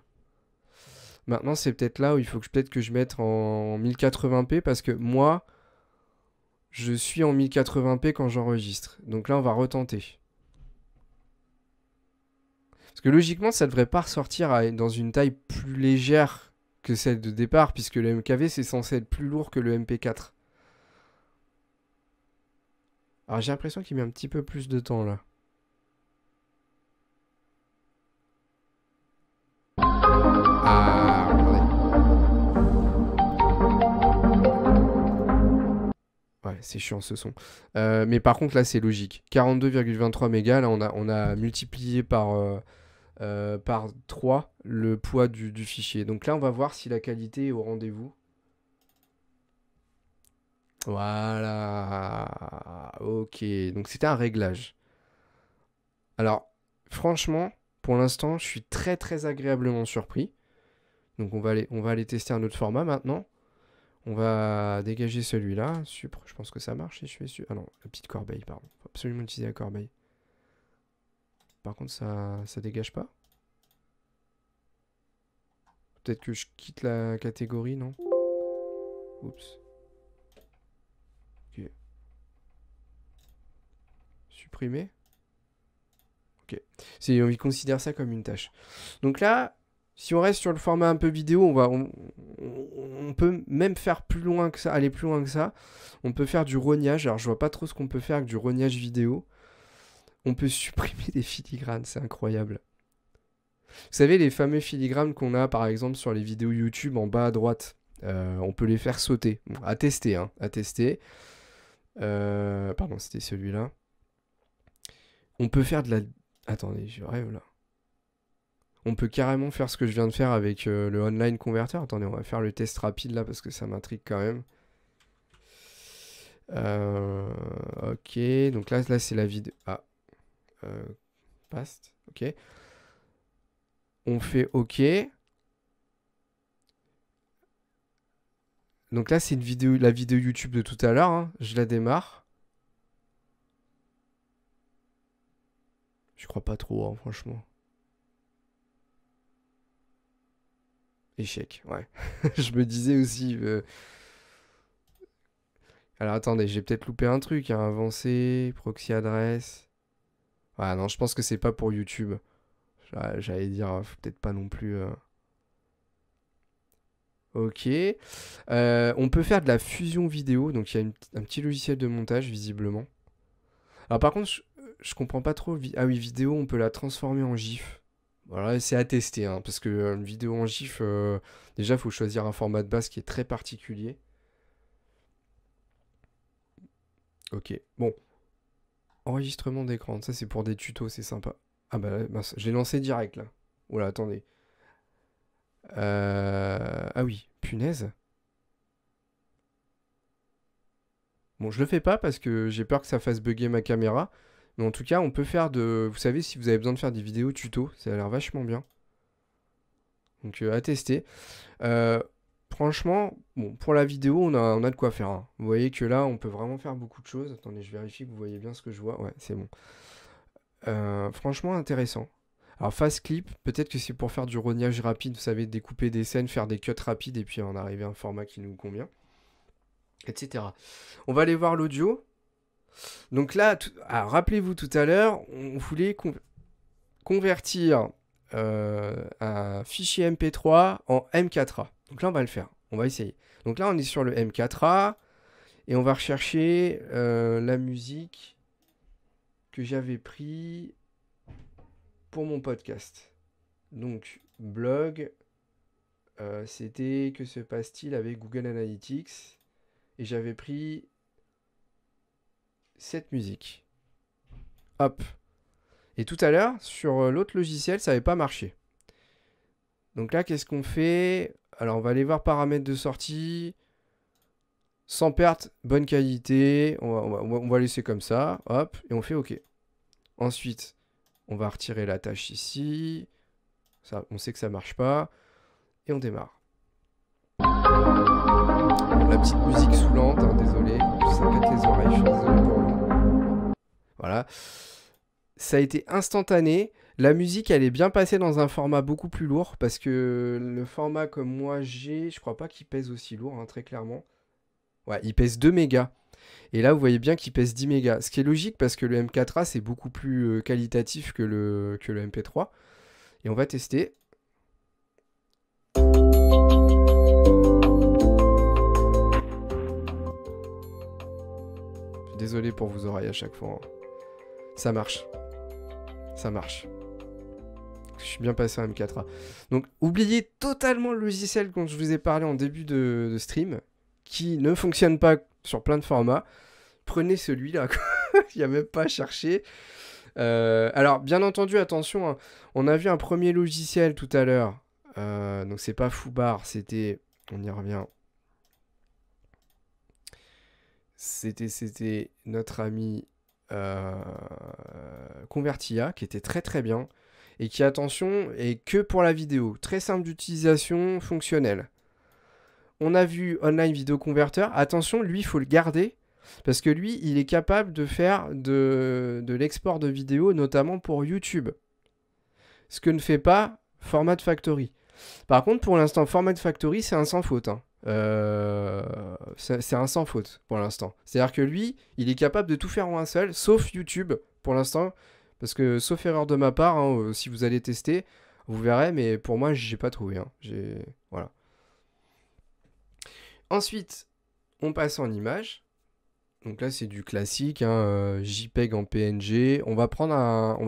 Speaker 1: Maintenant, c'est peut-être là où il faut peut-être que je mette en 1080p parce que moi, Je suis en 1080p quand j'enregistre. Donc là, on va retenter. Parce que logiquement, ça devrait pas ressortir dans une taille plus légère que celle de départ, puisque le MKV, c'est censé être plus lourd que le MP4. Alors j'ai l'impression qu'il met un petit peu plus de temps là. Ah, regardez. Ouais, c'est chiant ce son. Mais par contre, là, c'est logique. 42,23 mégas, là, on a multiplié par 3 le poids du fichier. Donc là, on va voir si la qualité est au rendez-vous. Voilà. Ok, donc c'était un réglage. Alors, franchement, pour l'instant, je suis très très agréablement surpris. Donc on va aller tester un autre format maintenant. On va dégager celui-là. Supre, je pense que ça marche si je fais Ah non, la petite corbeille, pardon. Faut absolument utiliser la corbeille. Par contre, ça dégage pas. Peut-être que je quitte la catégorie, non? Oups. Ok. Supprimer. Ok. On considère ça comme une tâche. Donc là, si on reste sur le format un peu vidéo, on peut même faire plus loin que ça, aller plus loin que ça. On peut faire du rognage. Alors je vois pas trop ce qu'on peut faire avec du rognage vidéo. On peut supprimer des filigranes, c'est incroyable. Vous savez, les fameux filigranes qu'on a par exemple sur les vidéos YouTube en bas à droite, on peut les faire sauter. Bon, à tester, hein, à tester. Pardon, c'était celui-là. On peut faire de la... Attendez, je rêve là. On peut carrément faire ce que je viens de faire avec le online converter. Attendez, on va faire le test rapide là parce que ça m'intrigue quand même. Ok, donc là c'est la vidéo. Ah, past, ok. On fait OK. Donc là, c'est la vidéo YouTube de tout à l'heure. Hein. Je la démarre. Je crois pas trop, hein, franchement. Échec, ouais. Je me disais aussi... Alors attendez, j'ai peut-être loupé un truc. Hein. Avancer, proxy adresse... Ah non, je pense que c'est pas pour YouTube. J'allais dire, faut peut-être pas non plus... Ok. On peut faire de la fusion vidéo. Donc il y a un petit logiciel de montage, visiblement. Alors par contre, je comprends pas trop. Ah oui, vidéo, on peut la transformer en GIF. Voilà, c'est à tester, hein, parce que une vidéo en GIF, déjà, il faut choisir un format de base qui est très particulier. Ok, bon. Enregistrement d'écran, ça c'est pour des tutos, c'est sympa. Ah bah mince, je l'ai lancé direct là. Oula, attendez. Ah oui, punaise. Bon, je le fais pas parce que j'ai peur que ça fasse bugger ma caméra. Mais en tout cas, on peut faire de... Vous savez, si vous avez besoin de faire des vidéos tuto, ça a l'air vachement bien. Donc à tester. Franchement, bon, pour la vidéo, on a de quoi faire. Hein. Vous voyez que là, on peut vraiment faire beaucoup de choses. Attendez, je vérifie que vous voyez bien ce que je vois. Ouais, c'est bon. Franchement, intéressant. Alors, fast clip, peut-être que c'est pour faire du rognage rapide. Vous savez, découper des scènes, faire des cuts rapides et puis en arriver à un format qui nous convient. Etc. On va aller voir l'audio. Donc là, rappelez-vous tout à l'heure, on voulait convertir un fichier MP3 en M4A. Donc là, on va le faire. On va essayer. Donc là, on est sur le M4A et on va rechercher la musique que j'avais pris pour mon podcast. Donc, blog, c'était Que se passe-t-il avec Google Analytics? Et j'avais pris cette musique. Hop. Et tout à l'heure, sur l'autre logiciel, ça n'avait pas marché. Donc là, qu'est-ce qu'on fait? Alors, on va aller voir paramètres de sortie. Sans perte, bonne qualité. On va laisser comme ça. Hop. Et on fait OK. Ensuite, on va retirer la tâche ici. Ça, on sait que ça marche pas. Et on démarre. La petite musique saoulante, hein, désolé. Ça pète les oreilles, je suis désolé pour vous. Voilà. Ça a été instantané. La musique, elle est bien passée dans un format beaucoup plus lourd parce que le format comme moi j'ai, je crois pas qu'il pèse aussi lourd, hein, très clairement. Ouais, il pèse 2 mégas. Et là, vous voyez bien qu'il pèse 10 mégas. Ce qui est logique parce que le M4A, c'est beaucoup plus qualitatif que le MP3. Et on va tester. Désolé pour vos oreilles à chaque fois. Ça marche. Ça marche. Je suis bien passé en M4A. Donc, oubliez totalement le logiciel dont je vous ai parlé en début de stream, qui ne fonctionne pas sur plein de formats. Prenez celui-là. Il n'y a même pas à chercher. Alors, bien entendu, attention, hein, on a vu un premier logiciel tout à l'heure. Donc, c'est pas Foobar, c'était... On y revient. C'était notre ami Convertia, qui était très très bien. Et qui, attention, est que pour la vidéo. Très simple d'utilisation, fonctionnel. On a vu Online Video Converter. Attention, lui, il faut le garder. Parce que lui, il est capable de faire de l'export de vidéo, notamment pour YouTube. Ce que ne fait pas Format Factory. Par contre, pour l'instant, Format Factory, c'est un sans faute. Hein. C'est un sans faute pour l'instant. C'est-à-dire que lui, il est capable de tout faire en un seul, sauf YouTube pour l'instant. Parce que, sauf erreur de ma part, hein, si vous allez tester, vous verrez, mais pour moi, j'ai pas trouvé. Hein. Voilà. Ensuite, on passe en image. Donc là, c'est du classique, hein, JPEG en PNG. On va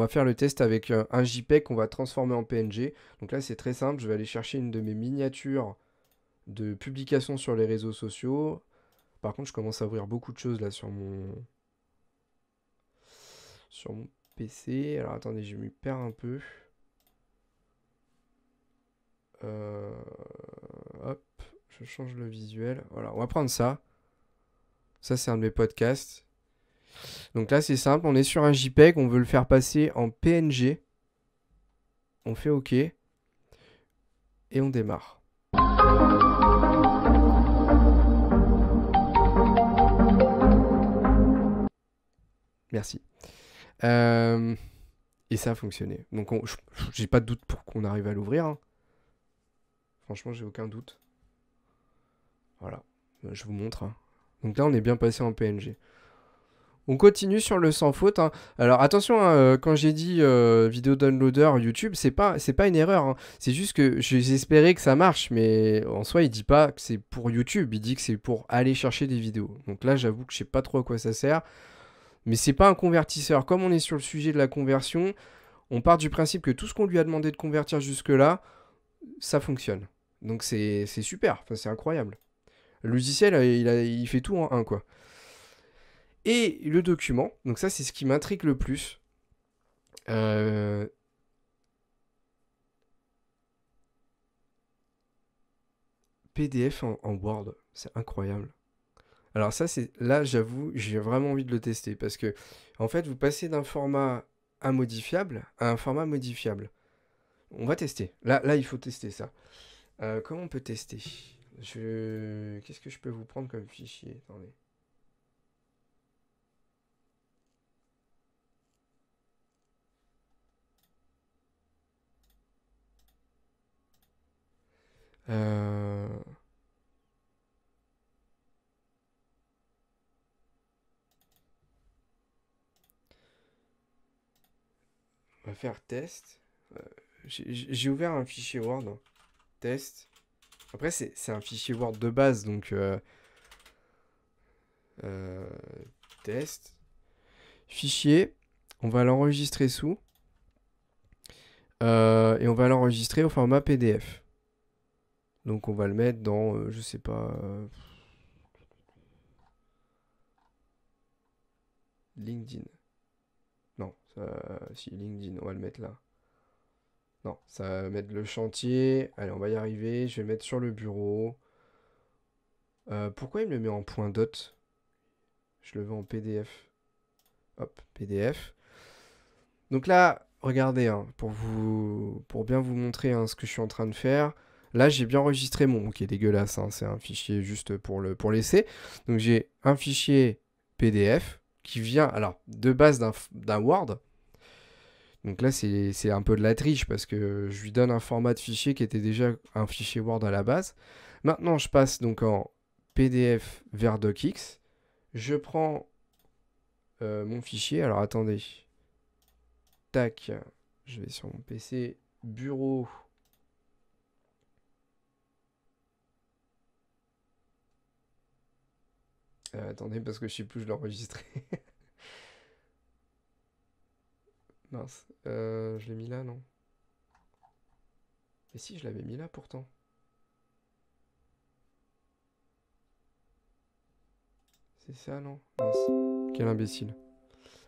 Speaker 1: faire le test avec un JPEG qu'on va transformer en PNG. Donc là, c'est très simple. Je vais aller chercher une de mes miniatures de publication sur les réseaux sociaux. Par contre, je commence à ouvrir beaucoup de choses là sur mon PC. Alors attendez, je m'y perds un peu. Hop, je change le visuel. Voilà, on va prendre ça. Ça, c'est un de mes podcasts. Donc là, c'est simple. On est sur un JPEG. On veut le faire passer en PNG. On fait OK. Et on démarre. Merci. Et ça a fonctionné. Donc, j'ai pas de doute pour qu'on arrive à l'ouvrir. Hein. Franchement, j'ai aucun doute. Voilà. Je vous montre. Hein. Donc là, on est bien passé en PNG. On continue sur le sans faute. Hein. Alors attention, hein, quand j'ai dit vidéo downloader YouTube, c'est pas une erreur. Hein. C'est juste que j'espérais que ça marche, mais en soi, il dit pas que c'est pour YouTube. Il dit que c'est pour aller chercher des vidéos. Donc là, j'avoue que je sais pas trop à quoi ça sert. Mais c'est pas un convertisseur. Comme on est sur le sujet de la conversion, on part du principe que tout ce qu'on lui a demandé de convertir jusque-là, ça fonctionne. Donc c'est super. Enfin, c'est incroyable. Le logiciel, il fait tout en un, quoi. Et le document, donc ça c'est ce qui m'intrigue le plus. PDF en Word, c'est incroyable. Alors ça, là j'avoue, j'ai vraiment envie de le tester parce que en fait vous passez d'un format immodifiable à un format modifiable. On va tester. Là il faut tester ça. Comment on peut tester? Qu'est-ce que je peux vous prendre comme fichier? Attendez. On va faire test. J'ai ouvert un fichier Word. Hein. Test. Après, c'est un fichier Word de base, donc... test. Fichier. On va l'enregistrer sous. Et on va l'enregistrer au format PDF. Donc on va le mettre dans, je sais pas... LinkedIn. Non, si LinkedIn, on va le mettre là. Non, ça va mettre le chantier. Allez, on va y arriver. Je vais le mettre sur le bureau. Pourquoi il me le met en point dot? Je le veux en PDF. Hop, PDF. Donc là, regardez, hein, pour bien vous montrer hein, ce que je suis en train de faire. Là, j'ai bien enregistré mon... qui est dégueulasse, hein, c'est un fichier juste pour l'essai. Donc j'ai un fichier PDF qui vient, alors, de base d'un Word. Donc là, c'est un peu de la triche parce que je lui donne un format de fichier qui était déjà un fichier Word à la base. Maintenant, je passe donc en PDF vers DocX. Je prends mon fichier. Alors attendez. Tac. Je vais sur mon PC. Bureau. Attendez, parce que je sais plus, je l'ai enregistré. Mince. Je l'ai mis là, non? Et si, je l'avais mis là pourtant. C'est ça, non? Mince. Quel imbécile.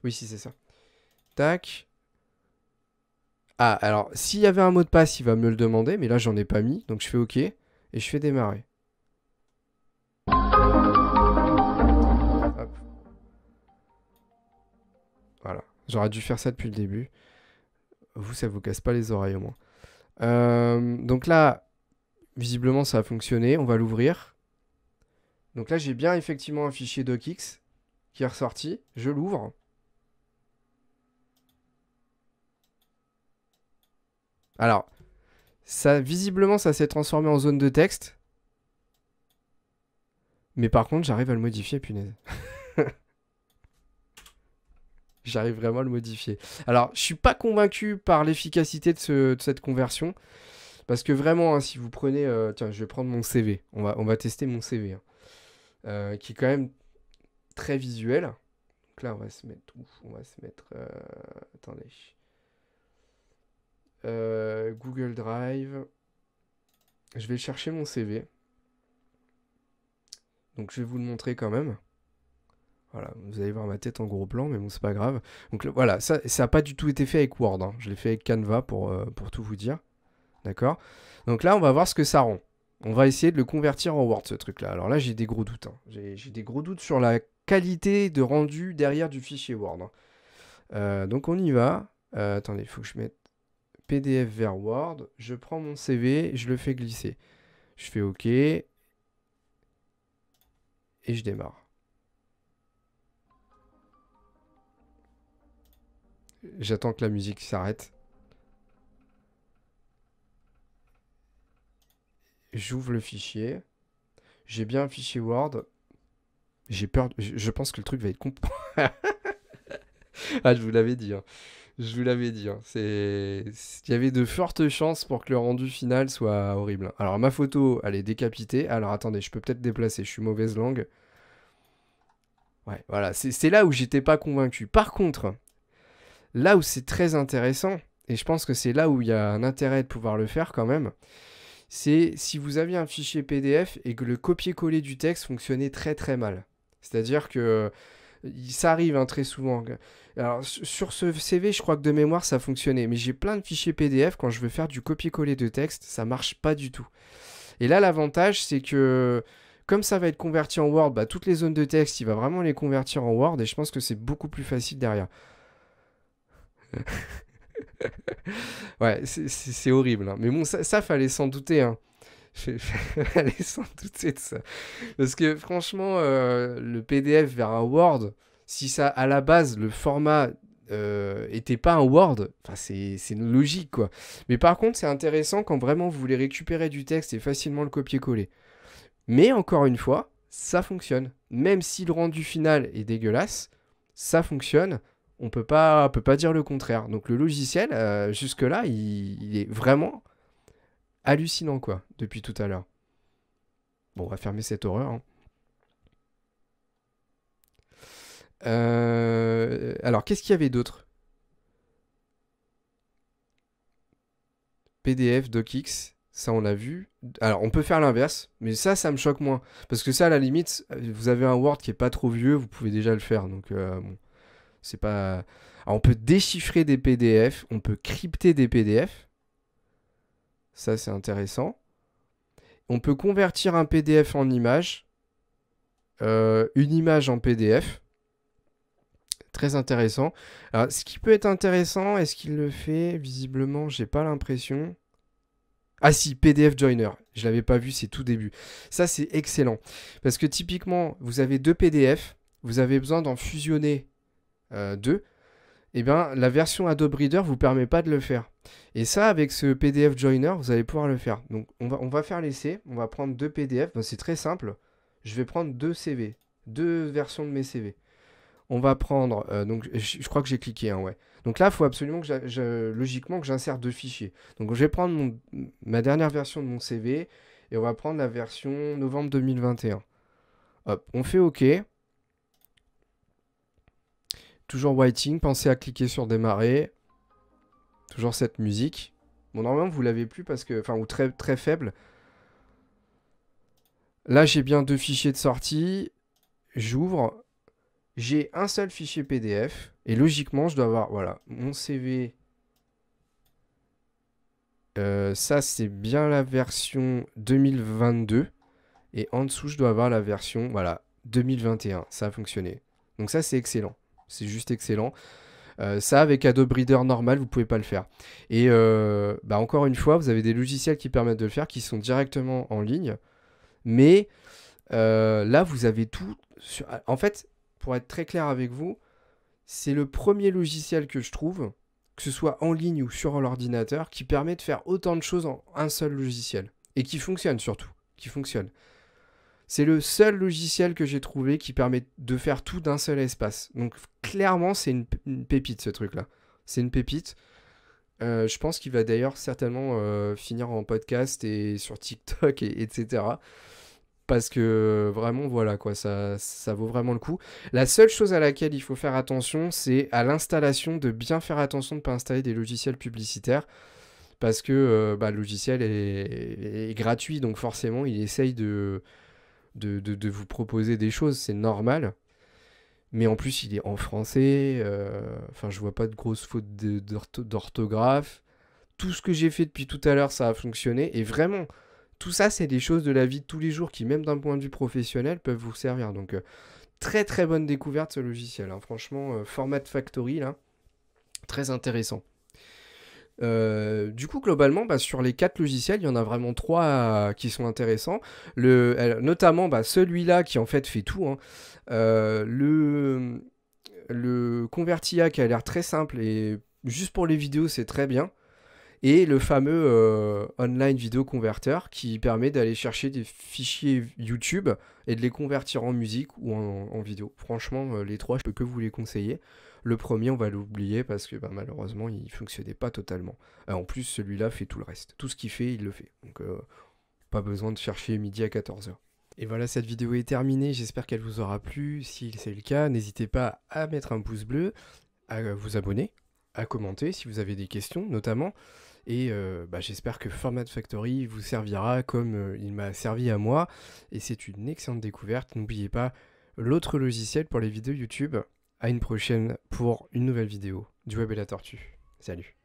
Speaker 1: Oui, si, c'est ça. Tac. Ah, alors, s'il y avait un mot de passe, il va me le demander, mais là, j'en ai pas mis. Donc, je fais OK. Et je fais démarrer. Hop. Voilà. J'aurais dû faire ça depuis le début. Vous, ça vous casse pas les oreilles au moins. Donc là, visiblement, ça a fonctionné. On va l'ouvrir. Donc là, j'ai bien effectivement un fichier docx qui est ressorti. Je l'ouvre. Alors, ça, visiblement, ça s'est transformé en zone de texte. Mais par contre, j'arrive à le modifier, punaise. J'arrive vraiment à le modifier. Alors, je suis pas convaincu par l'efficacité de cette conversion. Parce que vraiment, hein, si vous prenez... tiens, je vais prendre mon CV. On va tester mon CV. Hein, qui est quand même très visuel. Donc là, on va se mettre où? On va se mettre... attendez. Google Drive. Je vais chercher mon CV. Donc je vais vous le montrer quand même. Voilà, vous allez voir ma tête en gros plan, mais bon, c'est pas grave. Donc voilà, ça n'a pas du tout été fait avec Word. Hein. Je l'ai fait avec Canva pour tout vous dire. D'accord? Donc là, on va voir ce que ça rend. On va essayer de le convertir en Word, ce truc-là. Alors là, j'ai des gros doutes. Hein. J'ai des gros doutes sur la qualité de rendu derrière du fichier Word. Hein. Donc on y va. Attendez, il faut que je mette PDF vers Word. Je prends mon CV, je le fais glisser. Je fais OK. Et je démarre. J'attends que la musique s'arrête. J'ouvre le fichier. J'ai bien un fichier Word. J'ai peur. Je pense que le truc va être Ah, je vous l'avais dit. Hein. Je vous l'avais dit. Hein. Il y avait de fortes chances pour que le rendu final soit horrible. Alors, ma photo, elle est décapitée. Alors, attendez, je peux peut-être déplacer. Je suis mauvaise langue. Ouais, voilà. C'est là où j'étais pas convaincu. Par contre, là où c'est très intéressant, et je pense que c'est là où il y a un intérêt de pouvoir le faire quand même, c'est si vous aviez un fichier PDF et que le copier-coller du texte fonctionnait très très mal. C'est-à-dire que ça arrive hein, très souvent. Alors sur ce CV, je crois que de mémoire ça fonctionnait, mais j'ai plein de fichiers PDF quand je veux faire du copier-coller de texte, ça marche pas du tout. Et là l'avantage c'est que comme ça va être converti en Word, bah, toutes les zones de texte, il va vraiment les convertir en Word et je pense que c'est beaucoup plus facile derrière. Ouais, c'est horrible. Hein. Mais bon, ça fallait s'en douter. Hein. Fallait s'en douter de ça. Parce que franchement, le PDF vers un Word, si ça, à la base, le format était pas un Word, c'est une logique, quoi. Mais par contre, c'est intéressant quand vraiment vous voulez récupérer du texte et facilement le copier-coller. Mais encore une fois, ça fonctionne. Même si le rendu final est dégueulasse, ça fonctionne. On peut pas dire le contraire. Donc le logiciel, jusque-là, il est vraiment hallucinant, quoi, depuis tout à l'heure. Bon, on va fermer cette horreur. Hein. Alors, qu'est-ce qu'il y avait d'autre? PDF, DocX, ça on a vu. Alors, on peut faire l'inverse, mais ça me choque moins. Parce que ça, à la limite, vous avez un Word qui est pas trop vieux, vous pouvez déjà le faire. Donc, bon, c'est pas... Alors, on peut déchiffrer des PDF, on peut crypter des PDF. Ça, c'est intéressant. On peut convertir un PDF en image. Une image en PDF. Très intéressant. Alors, ce qui peut être intéressant, est-ce qu'il le fait? Visiblement, j'ai pas l'impression. Ah si, PDF Joiner. Je l'avais pas vu, c'est tout début. Ça, c'est excellent. Parce que typiquement, vous avez deux PDF. Vous avez besoin d'en fusionner deux. Eh bien, la version Adobe Reader vous permet pas de le faire. Et ça, avec ce PDF Joiner, vous allez pouvoir le faire. Donc, on va faire l'essai. On va prendre deux PDF. Ben, c'est très simple. Je vais prendre deux CV. deux versions de mes CV. On va prendre, donc je crois que j'ai cliqué, hein, ouais. Donc là, il faut absolument que logiquement que j'insère deux fichiers. Donc je vais prendre ma dernière version de mon CV et on va prendre la version novembre 2021. Hop, on fait OK. Toujours waiting, pensez à cliquer sur démarrer. Toujours cette musique. Bon, normalement, vous l'avez plus parce que, enfin, ou très, très faible. Là, j'ai bien deux fichiers de sortie. J'ouvre. J'ai un seul fichier PDF. Et logiquement, je dois avoir, voilà, mon CV. Ça, c'est bien la version 2022. Et en dessous, je dois avoir la version, voilà, 2021. Ça a fonctionné. Donc ça, c'est excellent. C'est juste excellent. Ça, avec Adobe Reader normal, vous pouvez pas le faire. Et encore une fois, vous avez des logiciels qui permettent de le faire, qui sont directement en ligne. Mais là, vous avez tout. En fait, pour être très clair avec vous, c'est le premier logiciel que je trouve, que ce soit en ligne ou sur l'ordinateur, qui permet de faire autant de choses en un seul logiciel. Et qui fonctionne surtout. Qui fonctionne. C'est le seul logiciel que j'ai trouvé qui permet de faire tout d'un seul espace. Donc clairement, c'est une pépite ce truc-là. C'est une pépite. Je pense qu'il va d'ailleurs certainement finir en podcast et sur TikTok, etc. Parce que vraiment, voilà, quoi, ça vaut vraiment le coup. La seule chose à laquelle il faut faire attention, c'est à l'installation, de bien faire attention de ne pas installer des logiciels publicitaires. Parce que le logiciel est gratuit, donc forcément, il essaye de vous proposer des choses, c'est normal. Mais en plus, il est en français. Enfin, je vois pas de grosses fautes d'orthographe. Tout ce que j'ai fait depuis tout à l'heure, ça a fonctionné. Et vraiment, tout ça, c'est des choses de la vie de tous les jours qui, même d'un point de vue professionnel, peuvent vous servir. Donc, très très bonne découverte ce logiciel. Hein. Franchement, Format Factory, là, très intéressant. Du coup, globalement, sur les 4 logiciels, il y en a vraiment 3 qui sont intéressants. Notamment celui-là qui en fait tout. Hein. Le Convertia qui a l'air très simple et juste pour les vidéos, c'est très bien. Et le fameux Online Video Converter qui permet d'aller chercher des fichiers YouTube et de les convertir en musique ou en vidéo. Franchement, les 3, je peux que vous les conseiller. Le premier, on va l'oublier parce que malheureusement, il ne fonctionnait pas totalement. En plus, celui-là fait tout le reste. Tout ce qu'il fait, il le fait. Donc, pas besoin de chercher midi à 14h. Et voilà, cette vidéo est terminée. J'espère qu'elle vous aura plu. Si c'est le cas, n'hésitez pas à mettre un pouce bleu, à vous abonner, à commenter si vous avez des questions notamment. Et j'espère que Format Factory vous servira comme il m'a servi à moi. Et c'est une excellente découverte. N'oubliez pas l'autre logiciel pour les vidéos YouTube. À une prochaine pour une nouvelle vidéo du Web et la Tortue. Salut!